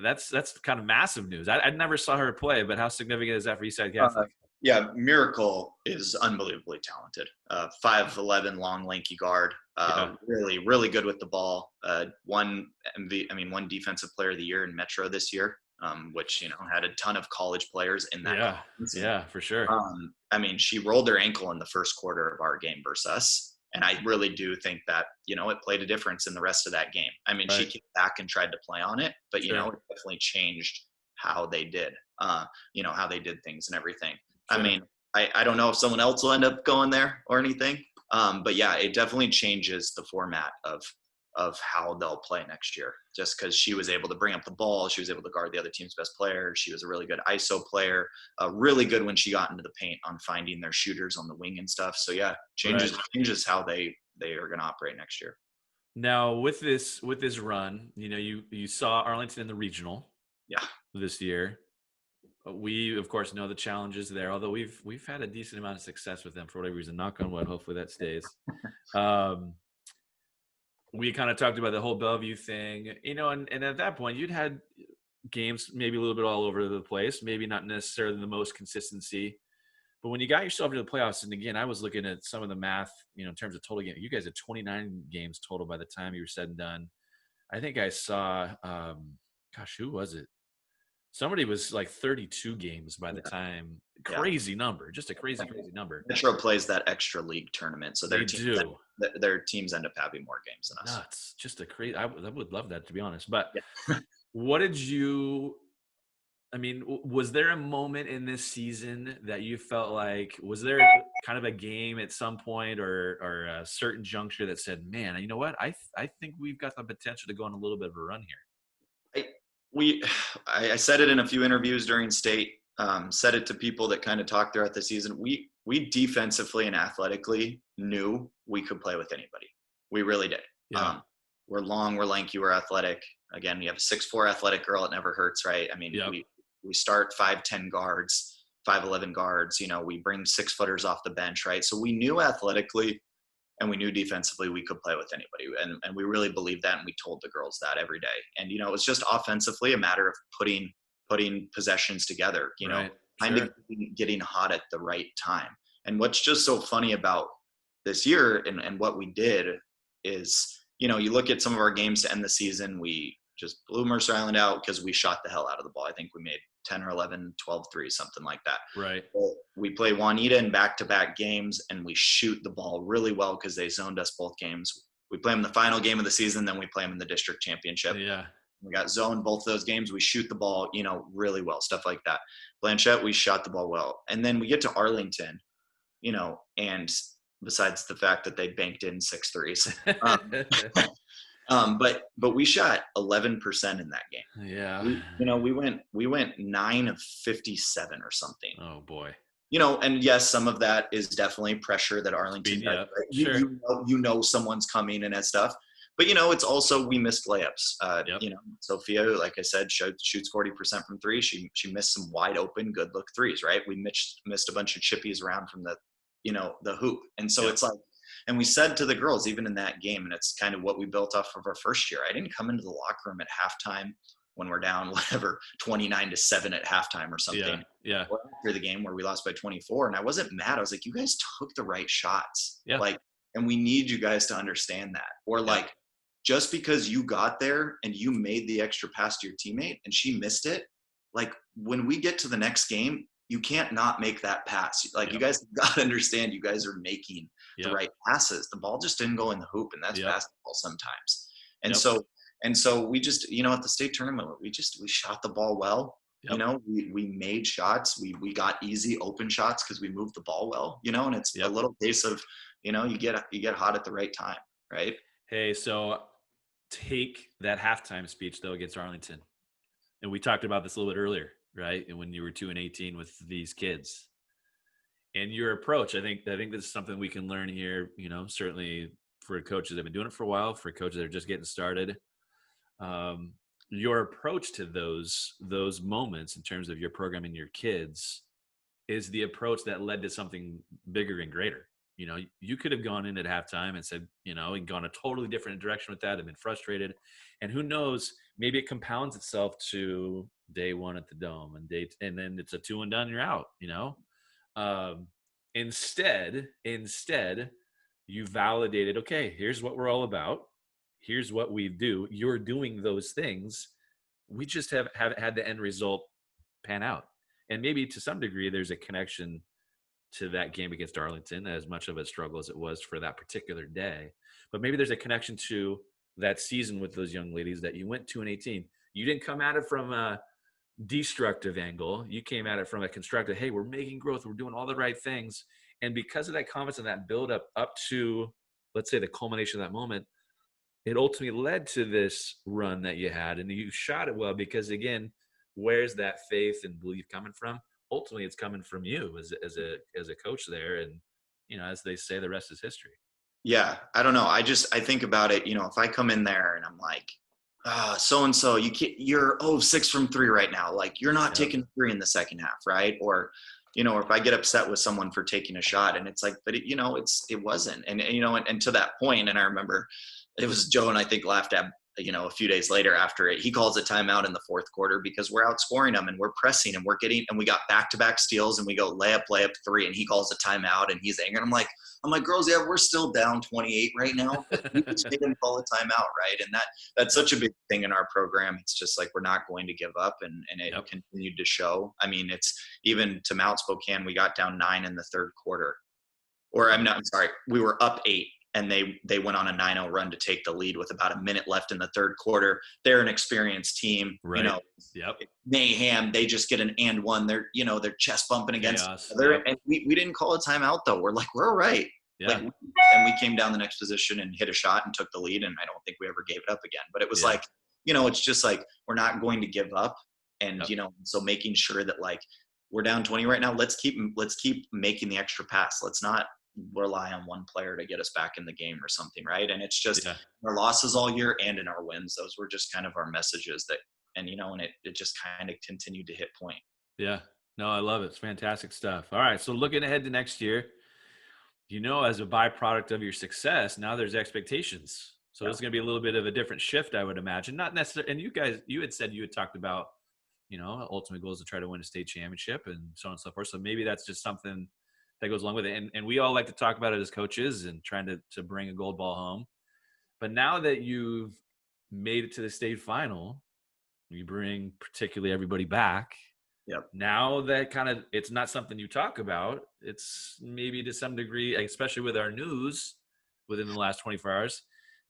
That's kind of massive news. I never saw her play, but how significant is that for Eastside Catholic? Yeah, Miracle is unbelievably talented. 5'11", long, lanky guard. Really, really good with the ball. One defensive player of the year in Metro this year, which had a ton of college players in that. Yeah, for sure. She rolled her ankle in the first quarter of our game versus us. And I really do think that, it played a difference in the rest of that game. Right. She came back and tried to play on it, but, it definitely changed how they did, how they did things and everything. Sure. I don't know if someone else will end up going there or anything. But yeah, it definitely changes the format of how they'll play next year, just because she was able to bring up the ball. She was able to guard the other team's best player. She was a really good ISO player, really good when she got into the paint on finding their shooters on the wing and stuff. So yeah, changes how they are going to operate next year. Now with this run, you saw Arlington in the regional. Yeah. This year. We of course know the challenges there, although we've had a decent amount of success with them for whatever reason. Knock on wood, hopefully that stays. We kind of talked about the whole Bellevue thing, and at that point you'd had games maybe a little bit all over the place, maybe not necessarily the most consistency. But when you got yourself into the playoffs, and again, I was looking at some of the math, in terms of total game, you guys had 29 games total by the time you were said and done. I think I saw, who was it? Somebody was like 32 games by the time. Crazy number, just a crazy number. Metro plays that extra league tournament, so their teams end up having more games than us. Nuts, just a crazy. I would love that, to be honest. But what did you? Was there a moment in this season that you felt like, was there kind of a game at some point or a certain juncture that said, man, you know what? I think we've got the potential to go on a little bit of a run here. I said it in a few interviews during state, said it to people that kind of talked throughout the season. We defensively and athletically knew we could play with anybody. We really did. Yeah. We're long, we're lanky, we're athletic. Again, we have a 6'4" athletic girl. It never hurts, right? We start 5'10" guards, 5'11" guards. We bring 6-footers off the bench, right? So we knew athletically and we knew defensively we could play with anybody. And we really believed that, and we told the girls that every day. And, it was just offensively a matter of putting possessions together, getting hot at the right time. And what's just so funny about this year and what we did is, you look at some of our games to end the season, we just blew Mercer Island out because we shot the hell out of the ball. I think we made 10 or 11, 12 threes, something like that. Right. We play Juanita in back-to-back games, and we shoot the ball really well because they zoned us both games. We play them the final game of the season, then we play them in the district championship. Yeah. We got zoned both of those games. We shoot the ball, really well, stuff like that. Blanchette, we shot the ball well. And then we get to Arlington, and besides the fact that they banked in 6 threes. But we shot 11% in that game. Yeah. We went 9 of 57 or something. Oh boy. And yes, some of that is definitely pressure that Arlington does. Right? Sure. Someone's coming and that stuff. But it's also, we missed layups. Sophia, like I said, shoots 40% from 3. She missed some wide open, good look threes, right? We missed a bunch of chippies around from the hoop. And so it's like, and we said to the girls, even in that game, and it's kind of what we built off of our first year, I didn't come into the locker room at halftime when we're down, 29-7 at halftime or something. Yeah. Or after the game where we lost by 24. And I wasn't mad. I was like, you guys took the right shots. Yeah. And we need you guys to understand that. Or just because you got there and you made the extra pass to your teammate and she missed it, when we get to the next game, you can't not make that pass. You guys got to understand, you guys are making the right passes. The ball just didn't go in the hoop, and that's basketball sometimes. And so we just, at the state tournament, we shot the ball well. Yep. We made shots. We got easy open shots because we moved the ball well. And it's a little case of, you get hot at the right time, right? Hey, so take that halftime speech though against Arlington. and we talked about this a little bit earlier, right? And when you were 2 and 18 with these kids, and your approach, I think this is something we can learn here. Certainly for coaches that have been doing it for a while, for coaches that are just getting started. Um, your approach to those moments in terms of your programming your kids is the approach that led to something bigger and greater. You could have gone in at halftime and said, and gone a totally different direction with that and been frustrated. And who knows, maybe it compounds itself to day one at the Dome and then it's a 2 and done, you're out. Um, instead, you validated, okay, here's what we're all about. Here's what we do. You're doing those things. We just have had the end result pan out. And maybe to some degree, there's a connection to that game against Arlington, as much of a struggle as it was for that particular day. But maybe there's a connection to that season with those young ladies that you went 2 and 18. You didn't come at it from a destructive angle. You came at it from a constructive, hey, we're making growth. We're doing all the right things. And because of that confidence and that build up to, let's say, the culmination of that moment, it ultimately led to this run that you had. And you shot it well because, again, where's that faith and belief coming from? Ultimately, it's coming from you as a coach there. And, as they say, the rest is history. Yeah, I don't know. I think about it, if I come in there and I'm like, so-and-so, you're 6 from 3 right now. Like, you're not taking 3 in the second half, right? Or, or if I get upset with someone for taking a shot and it's like, but it wasn't. And to that point, and I remember it was Joe and I think laughed at, a few days later after it, he calls a timeout in the fourth quarter because we're outscoring them and we're pressing and and we got back-to-back steals and we go layup 3 and he calls a timeout and he's angry. I'm like, girls, yeah, we're still down 28 right now. We just made him call a timeout, right? And that's such a big thing in our program. It's just like, we're not going to give up, and it continued to show. I mean, it's even to Mount Spokane, we got down 9 in the third quarter. Or I'm sorry, we were up 8. And they went on a 9-0 run to take the lead with about a minute left in the third quarter. They're an experienced team, right. Mayhem. They just get an and one. They're chest bumping against chaos. each other. And we didn't call a timeout though. We're like, we're all right. Yeah. And we came down the next position and hit a shot and took the lead. And I don't think we ever gave it up again. But it was like, it's just like, we're not going to give up. And so making sure that like we're down 20 right now. Let's keep making the extra pass. Let's not rely on one player to get us back in the game or something, right? And it's just our losses all year and in our wins, those were just kind of our messages and it just kind of continued to hit point. Yeah, no, I love it. It's fantastic stuff. All right, so looking ahead to next year, as a byproduct of your success, now there's expectations. So it's going to be a little bit of a different shift, I would imagine. Not necessarily, and you had said you had talked about, ultimate goal is to try to win a state championship and so on and so forth. So maybe that's just something that goes along with it. And we all like to talk about it as coaches and trying to bring a gold ball home. But now that you've made it to the state final, you bring particularly everybody back. Yep. Now that it's not something you talk about. It's maybe to some degree, especially with our news within the last 24 hours,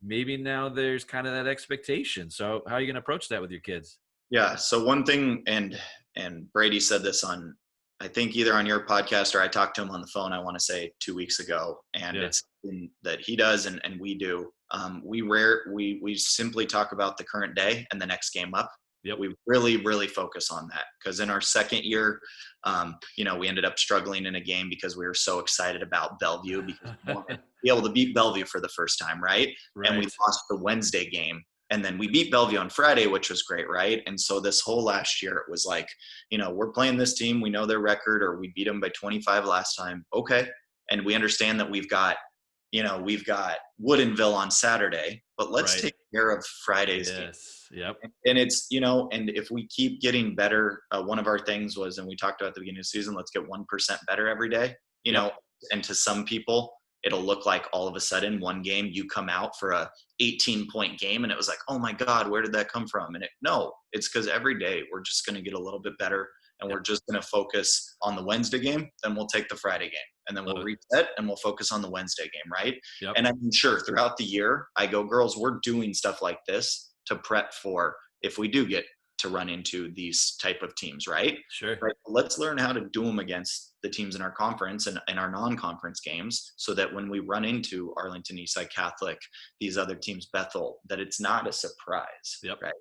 maybe now there's kind of that expectation. So how are you going to approach that with your kids? Yeah. So one thing, and Brady said this on, I think either on your podcast or I talked to him on the phone, I want to say 2 weeks ago, and it's that he does and we do. We simply talk about the current day and the next game up. Yep. We really, really focus on that because in our second year, we ended up struggling in a game because we were so excited about Bellevue because we wanted to be able to beat Bellevue for the first time, right? And we lost the Wednesday game. And then we beat Bellevue on Friday, which was great, right? And so this whole last year, it was like, we're playing this team. We know their record, or we beat them by 25 last time. Okay. And we understand that we've got Woodinville on Saturday, but let's take care of Friday's game. Yep. And it's, and if we keep getting better, one of our things was, and we talked about at the beginning of the season, let's get 1% better every day, and to some people, it'll look like all of a sudden one game you come out for a 18-point game and it was like, oh my God, where did that come from? And it's because every day we're just going to get a little bit better and we're just going to focus on the Wednesday game. Then we'll take the Friday game and then we'll reset and we'll focus on the Wednesday game. Right. Yep. And I'm sure throughout the year I go, girls, we're doing stuff like this to prep for if we do get to run into these type of teams, right? Sure. Right. Let's learn how to do them against the teams in our conference and our non-conference games, so that when we run into Arlington, Eastside Catholic, these other teams, Bethel, that it's not a surprise. Yep. Right.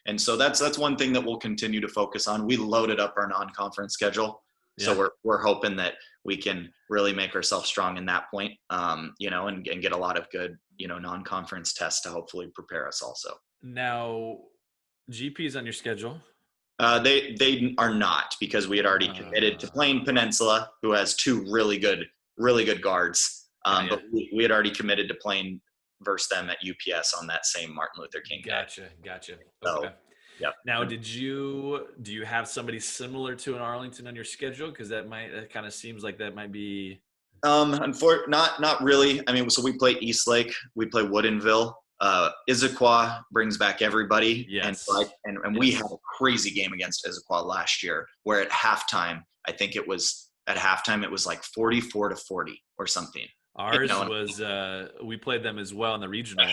And so that's one thing that we'll continue to focus on. We loaded up our non-conference schedule. Yeah. So we're hoping that we can really make ourselves strong in that point, and get a lot of good, non-conference tests to hopefully prepare us also. Now, GP's on your schedule. They are not, because we had already committed to playing Peninsula, who has two really good guards. But we had already committed to playing versus them at UPS on that same Martin Luther King day. Gotcha. So, Okay. yep. Now, do you have somebody similar to an Arlington on your schedule? Because that kind of seems like that might be. Not really. I mean, so we play Eastlake, we play Woodinville. Issaquah brings back everybody. Yes. And we had a crazy game against Issaquah last year, where at halftime, it was like 44-40 or something. Ours was we played them as well in the regional,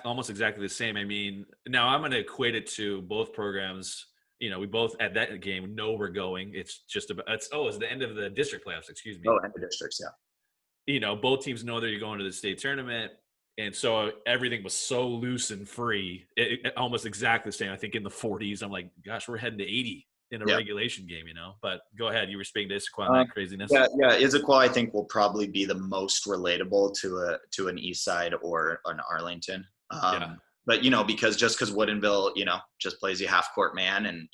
almost exactly the same. I mean, now I'm going to equate it to both programs. We both at that game know we're going. It's just about it's the end of the district playoffs. Excuse me. Oh, end of districts, yeah. Both teams know that you're going to the state tournament, and so everything was so loose and free, almost exactly the same. I think in the 40s. I'm like, gosh, we're heading to 80 in a regulation game, But go ahead, you were speaking to Issaquah and that craziness. Yeah, Issaquah I think will probably be the most relatable to an East Side or an Arlington. But because Woodinville, just plays you half court man and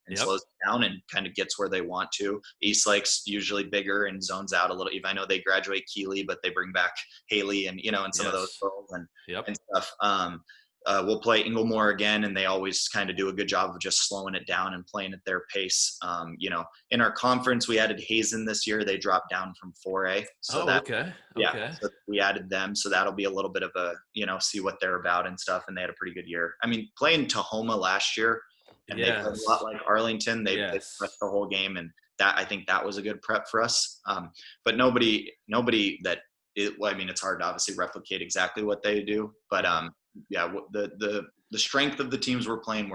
and slows it down and kind of gets where they want to. Eastlake's usually bigger and zones out a little. Even I know they graduate Keeley, but they bring back Haley and and some of those girls and stuff. We'll play Inglemore again, and they always kind of do a good job of just slowing it down and playing at their pace. In our conference, we added Hazen this year. They dropped down from 4A. So okay. So we added them. So that'll be a little bit of a, see what they're about and stuff. And they had a pretty good year. I mean, playing Tahoma last year, and they played a lot like Arlington. They prepped the whole game, and I think that was a good prep for us. But nobody that it's hard to obviously replicate exactly what they do, but the strength of the teams we're playing,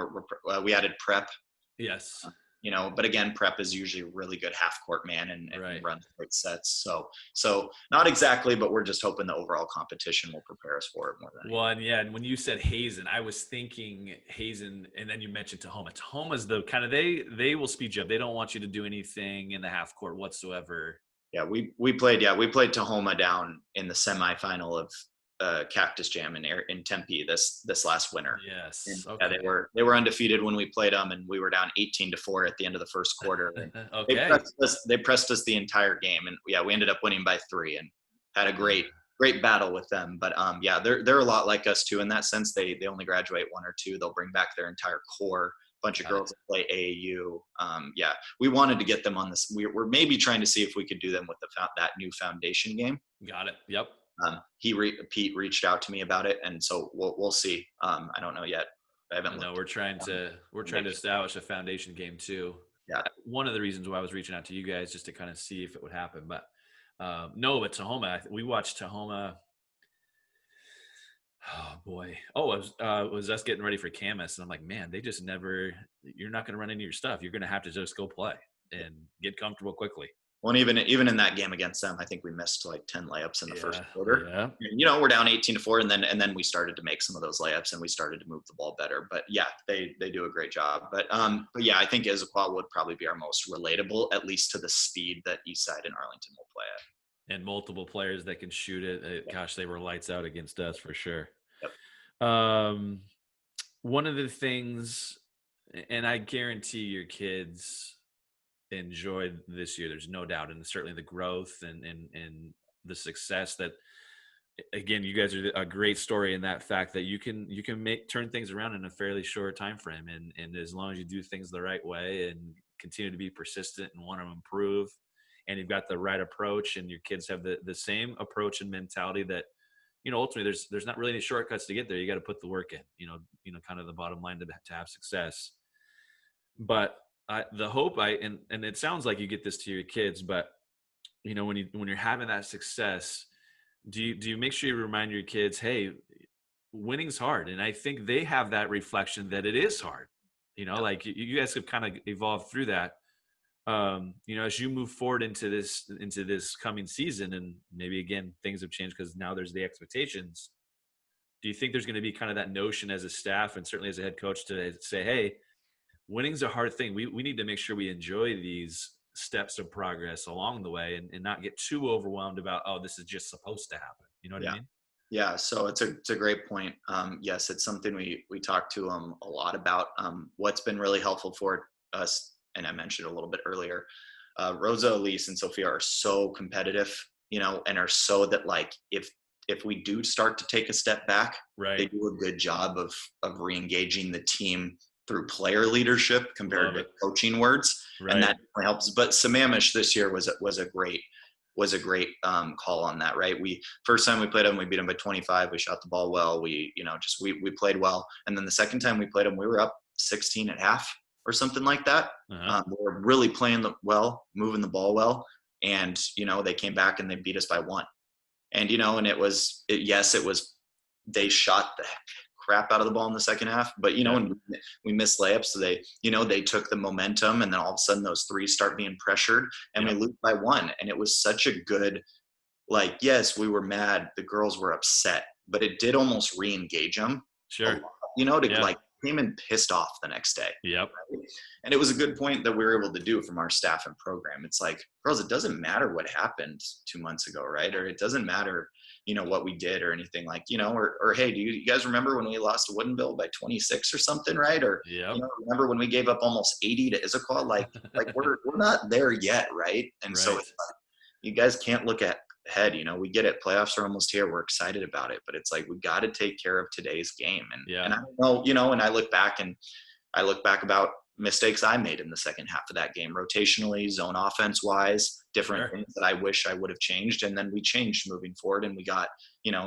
we added prep. Yes. But again, prep is usually a really good half court man and runs great sets. So not exactly, but we're just hoping the overall competition will prepare us for it more than anything. And when you said Hazen, I was thinking Hazen, and then you mentioned Tahoma. Tahoma's the kind of they will speed you up. They don't want you to do anything in the half court whatsoever. Yeah, we played Tahoma down in the semifinal of Cactus Jam in Tempe this last winter. Yes. And, they were undefeated when we played them, and we were down 18-4 at the end of the first quarter. And they pressed us the entire game, and we ended up winning by 3 and had a great battle with them. But they're a lot like us too in that sense. They only graduate 1 or 2. They'll bring back their entire core. Bunch of girls that play AAU. We wanted to get them on this. We're maybe trying to see if we could do them with that new foundation game. Got it. Yep. Pete reached out to me about it, and so we'll see. I don't know yet. I haven't. No, we're trying to establish a foundation game too. Yeah. One of the reasons why I was reaching out to you guys just to kind of see if it would happen, but but Tahoma, we watched Tahoma. Oh boy! It was us getting ready for Camas, and I'm like, man, they just never. You're not going to run into your stuff. You're going to have to just go play and get comfortable quickly. Well, even in that game against them, I think we missed like 10 layups in the first quarter. Yeah. And, we're down 18-4, and then we started to make some of those layups, and we started to move the ball better. But they do a great job. But I think Issaquah would probably be our most relatable, at least to the speed that Eastside and Arlington will play at. And multiple players that can shoot it. Gosh, they were lights out against us for sure. Yep. One of the things, and I guarantee your kids enjoyed this year, there's no doubt, and certainly the growth and the success that, again, you guys are a great story in that fact that you can turn things around in a fairly short time frame, and as long as you do things the right way and continue to be persistent and want to improve, and you've got the right approach, and your kids have the same approach and mentality that, ultimately there's not really any shortcuts to get there. You got to put the work in, kind of the bottom line to have success. But the hope and it sounds like you get this to your kids, but when you're having that success, do you make sure you remind your kids, hey, winning's hard? And I think they have that reflection that it is hard. Like you guys have kind of evolved through that. As you move forward into this coming season, and maybe again things have changed because now there's the expectations. Do you think there's going to be kind of that notion as a staff and certainly as a head coach to say, hey, winning's a hard thing. We need to make sure we enjoy these steps of progress along the way and not get too overwhelmed about, oh, this is just supposed to happen. You know what I Yeah. mean? Yeah, so it's a great point. Yes, it's something we talk to a lot about. What's been really helpful for us, and I mentioned a little bit earlier, Rosa, Elise, and Sophia are so competitive, and are so that like if we do start to take a step back, Right. they do a good job of re-engaging the team through player leadership compared to coaching words, and that helps. But Sammamish this year was a great call on that, right? First time we played them, we beat them by 25. We shot the ball well. We played well. And then the second time we played them, we were up 16 at half or something like that. We were really playing moving the ball well. And, they came back and they beat us by 1. And, they shot the crap out of the ball in the second half, but and we missed layups, so they took the momentum, and then all of a sudden those threes start being pressured, and we lose by 1. And it was such a good, like, yes, we were mad, the girls were upset, but it did almost re-engage them, Sure, like came in pissed off the next day. Yep. Right? And it was a good point that we were able to do from our staff and program. It's like, girls, it doesn't matter what happened 2 months ago, right? Or it doesn't matter what we did or anything, like, or hey, do you guys remember when we lost to Woodinville by 26 or something, right? Or remember when we gave up almost 80 to Issaquah? Like we're not there yet, right? And so it's like, you guys can't look ahead. We get it, playoffs are almost here, we're excited about it, but it's like we got to take care of today's game. And I don't know, and I look back about mistakes I made in the second half of that game, rotationally, zone offense wise, different things that I wish I would have changed. And then we changed moving forward, and we got,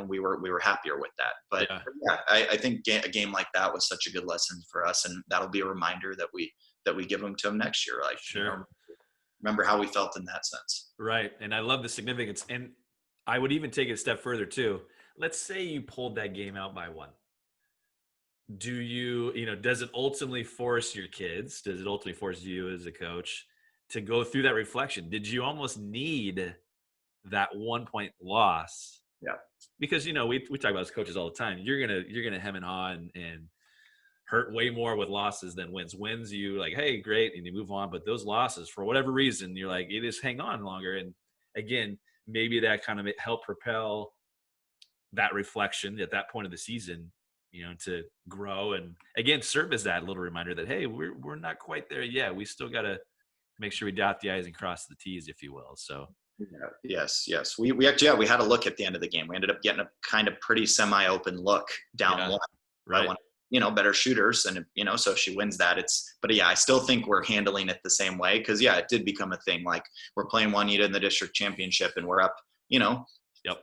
we were happier with that. But I think a game like that was such a good lesson for us. And that'll be a reminder that we give them to them next year. Like, remember how we felt in that sense. Right. And I love the significance. And I would even take it a step further too. Let's say you pulled that game out by 1. Do does it ultimately force your kids? Does it ultimately force you as a coach to go through that reflection? Did you almost need that 1-point loss? Yeah. Because, we talk about as coaches all the time. You're gonna hem and haw and hurt way more with losses than wins. Wins, you like, hey, great, and you move on. But those losses, for whatever reason, you're like, you just hang on longer. And again, maybe that kind of helped propel that reflection at that point of the season, to grow and again serve as that little reminder that, hey, we're not quite there yet. We still got to make sure we dot the I's and cross the T's, if you will. So yes. We actually we had a look at the end of the game. We ended up getting a kind of pretty semi-open look down 1. Right. Better shooters, and so if she wins that, but I still think we're handling it the same way, because it did become a thing. Like, we're playing Juanita in the district championship, and we're up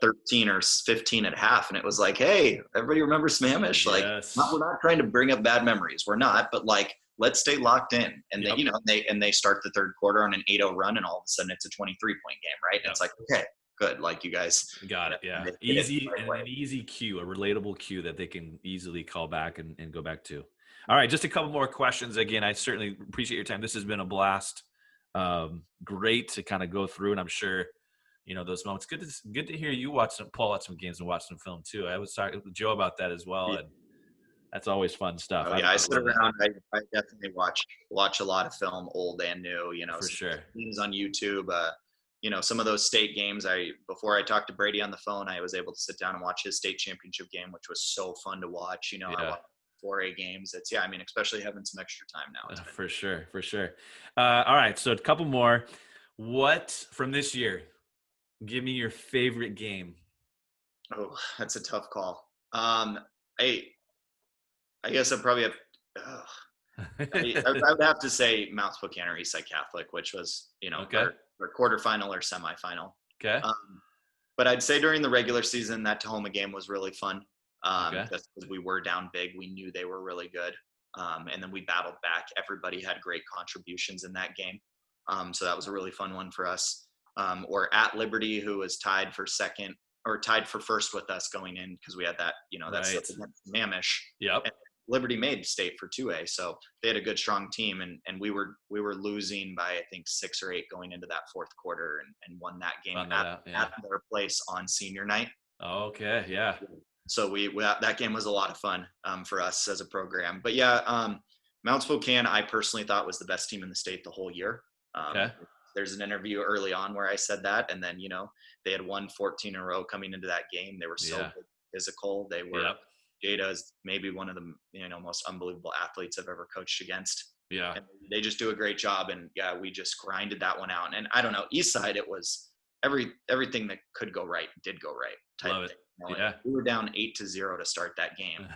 13 or 15 at half, and it was like, hey, everybody remember Sammamish? Like, we're not trying to bring up bad memories, we're not, but like, let's stay locked in. And they start the third quarter on an 8-0 run, and all of a sudden it's a 23-point game, right? And it's like, okay, good, like, you guys got it. Easy, and an easy cue, a relatable cue that they can easily call back and go back to. All right, just a couple more questions. Again, I certainly appreciate your time. This has been a blast. Great to kind of go through, and I'm sure those moments. Good to hear you pull out some games and watch some film too. I was talking with Joe about that as well, and that's always fun stuff. I sit around. I definitely watch a lot of film, old and new. For sure. Things on YouTube. Some of those state games. Before I talked to Brady on the phone, I was able to sit down and watch his state championship game, which was so fun to watch. I watched 4A games. It's especially having some extra time now. For sure. All right, so a couple more. What from this year? Give me your favorite game. Oh, that's a tough call. I guess I probably have. I would have to say Mount Spokane or Eastside Catholic, which was our quarterfinal or semifinal. Okay. But I'd say during the regular season, that Tahoma game was really fun. Just because we were down big, we knew they were really good, and then we battled back. Everybody had great contributions in that game, so that was a really fun one for us. Or at Liberty, who was tied for first with us going in, because we had that, that's against Sammamish. Yep. Liberty made state for 2A, so they had a good, strong team, and we were losing by I think 6 or 8 going into that fourth quarter, and won that game at their place on senior night. Okay, yeah. So that game was a lot of fun for us as a program. But yeah, Mount Spokane, I personally thought was the best team in the state the whole year. Okay. There's an interview early on where I said that, and then they had won 14 in a row coming into that game. They were so physical. They were. Yep. Jada is maybe one of the most unbelievable athletes I've ever coached against. Yeah, and they just do a great job, and we just grinded that one out. And I don't know, East Side, it was everything that could go right did go right. Love it. We were down 8-0 to start that game,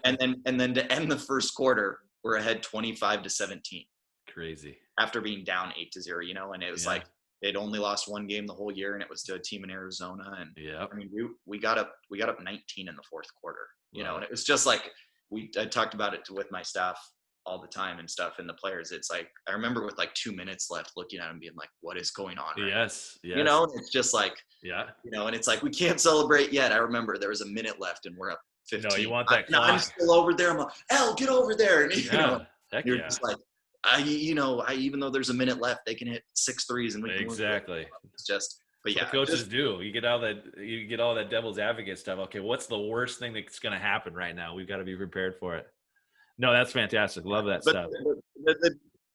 and then to end the first quarter, we're ahead 25-17. Crazy. After being down 8-0, and it was like they'd only lost one game the whole year, and it was to a team in Arizona. And I mean, we got up 19 in the fourth quarter. And it was just like I talked about it with my staff all the time and stuff, and the players. It's like I remember with like 2 minutes left, looking at them, being like, "What is going on?" Right yes. And it's just like, and it's like we can't celebrate yet. I remember there was a minute left, and we're up 15. No, you want that clock? I'm still over there. I'm like, "El, get over there!" And you're just like, even though there's a minute left, they can hit 6 threes, and we can exactly. It's just. But yeah, coaches do. You get all that devil's advocate stuff. Okay, what's the worst thing that's going to happen right now? We've got to be prepared for it. No, that's fantastic. Love that stuff.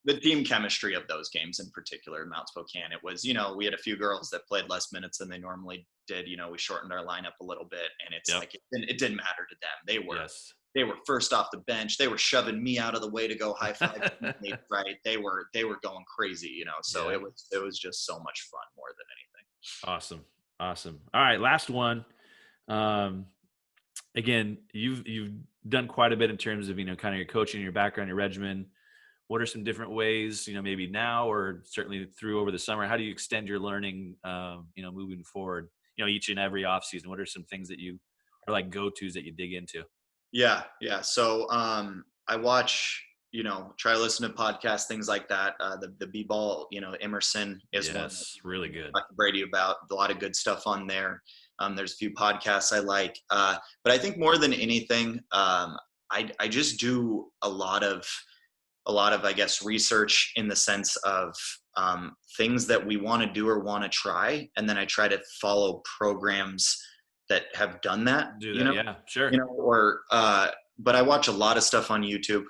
The team chemistry of those games, in particular, Mount Spokane, it was, we had a few girls that played less minutes than they normally did. We shortened our lineup a little bit, and it's like it didn't matter to them. They were first off the bench. They were shoving me out of the way to go high five. Right? They were going crazy. So it was just so much fun more than anything. Awesome. All right, last one. Again, you've done quite a bit in terms of kind of your coaching, your background, your regimen. What are some different ways, maybe now or certainly through over the summer? How do you extend your learning, moving forward? Each and every off season. What are some things that you are like go-tos that you dig into? Yeah. So I watch. Try to listen to podcasts, things like that. The B-ball, Emerson is one. Really good. I talked to Brady about a lot of good stuff on there. There's a few podcasts I like, but I think more than anything, I just do a lot of I guess research in the sense of things that we want to do or want to try, and then I try to follow programs that have done that. Yeah, sure. But I watch a lot of stuff on YouTube.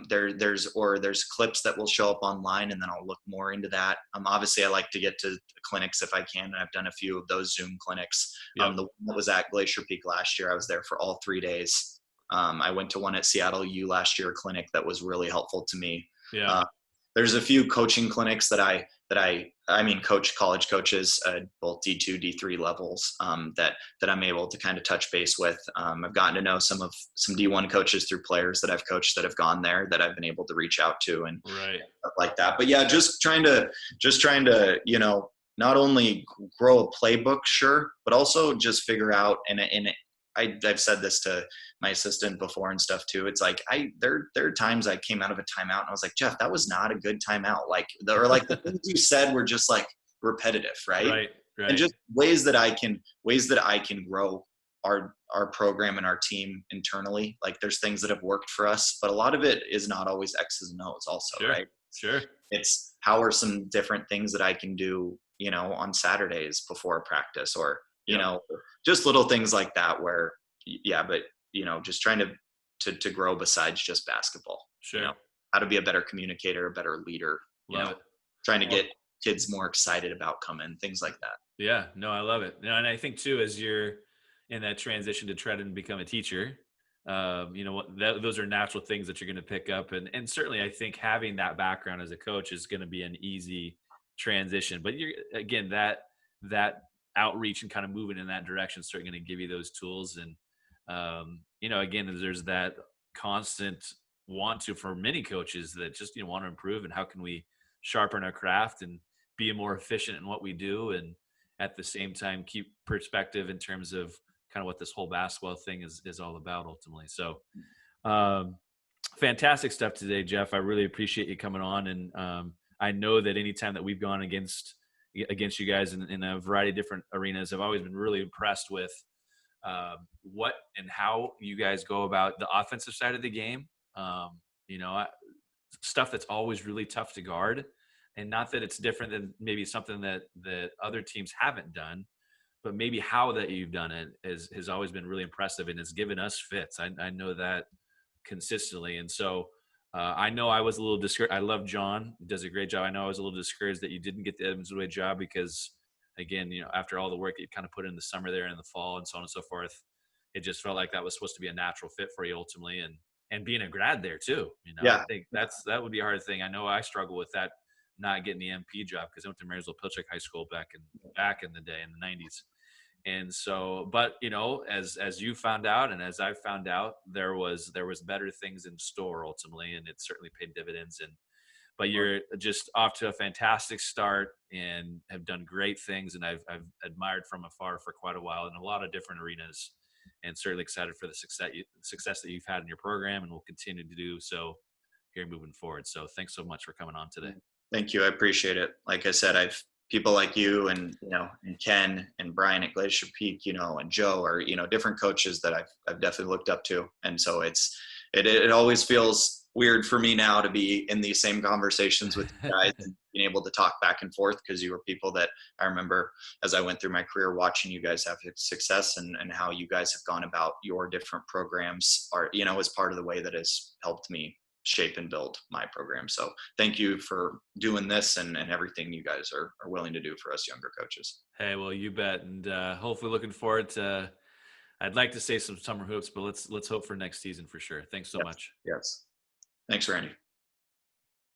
There's clips that will show up online, and then I'll look more into that. Obviously I like to get to clinics if I can, and I've done a few of those Zoom clinics. The one that was at Glacier Peak last year, I was there for all 3 days. I went to one at Seattle U last year, clinic that was really helpful to me. There's a few coaching clinics that I coach college coaches, both D2, D3 levels, that I'm able to kind of touch base with. I've gotten to know some D1 coaches through players that I've coached that have gone there that I've been able to reach out to and stuff like that. But yeah, just trying to, not only grow a playbook, sure, but also just figure out, and I've said this to my assistant before and stuff too. It's like there are times I came out of a timeout and I was like, Jeff, that was not a good timeout. The things you said were just like repetitive, right? And just ways that I can grow our program and our team internally. Like there's things that have worked for us, but a lot of it is not always X's and O's also, right? Sure. It's how are some different things that I can do, on Saturdays before practice, or just little things like that where, but just trying to grow besides just basketball. Sure. How to be a better communicator, a better leader, trying to get kids more excited about coming, things like that. Yeah, no, I love it. And I think too, as you're in that transition to try to become a teacher, those are natural things that you're going to pick up. And certainly I think having that background as a coach is going to be an easy transition, but that outreach and kind of moving in that direction is certainly going to give you those tools. And, again, there's that constant want to, for many coaches that just, want to improve, and how can we sharpen our craft and be more efficient in what we do. And at the same time, keep perspective in terms of kind of what this whole basketball thing is all about ultimately. So, fantastic stuff today, Jeff. I really appreciate you coming on. And, I know that anytime that we've gone against you guys in a variety of different arenas, I've always been really impressed with what and how you guys go about the offensive side of the game. You know, stuff that's always really tough to guard, and not that it's different than maybe something that other teams haven't done, but maybe how that you've done it has always been really impressive and has given us fits. I know that consistently, and so I know I was a little discouraged. I love John; he does a great job. I know I was a little discouraged that you didn't get the Edmonds-Way job because, again, after all the work that you kind of put in the summer there and in the fall and so on and so forth, it just felt like that was supposed to be a natural fit for you ultimately, and being a grad there too. I Yeah. think that would be a hard thing. I know I struggle with that, not getting the MP job because I went to Marysville Pilchuck High School back in the day in the '90s. And so, but as you found out, and as I found out, there was better things in store ultimately, and it certainly paid dividends. But you're just off to a fantastic start and have done great things, and I've admired from afar for quite a while in a lot of different arenas, and certainly excited for the success that you've had in your program, and will continue to do so here moving forward. So thanks so much for coming on today. Thank you. I appreciate it. Like I said, I've people like you and and Ken and Brian at Glacier Peak, and Joe are, different coaches that I've definitely looked up to. And so it always feels weird for me now to be in these same conversations with you guys and being able to talk back and forth, because you were people that I remember as I went through my career watching you guys have success, and how you guys have gone about your different programs are, as part of the way that has helped me shape and build my program. So thank you for doing this and everything you guys are willing to do for us younger coaches. Hey, well, you bet, and hopefully looking forward to. I'd like to say some summer hoops, but let's hope for next season for sure. Thanks so Yes. much. Yes. Thanks, Randy.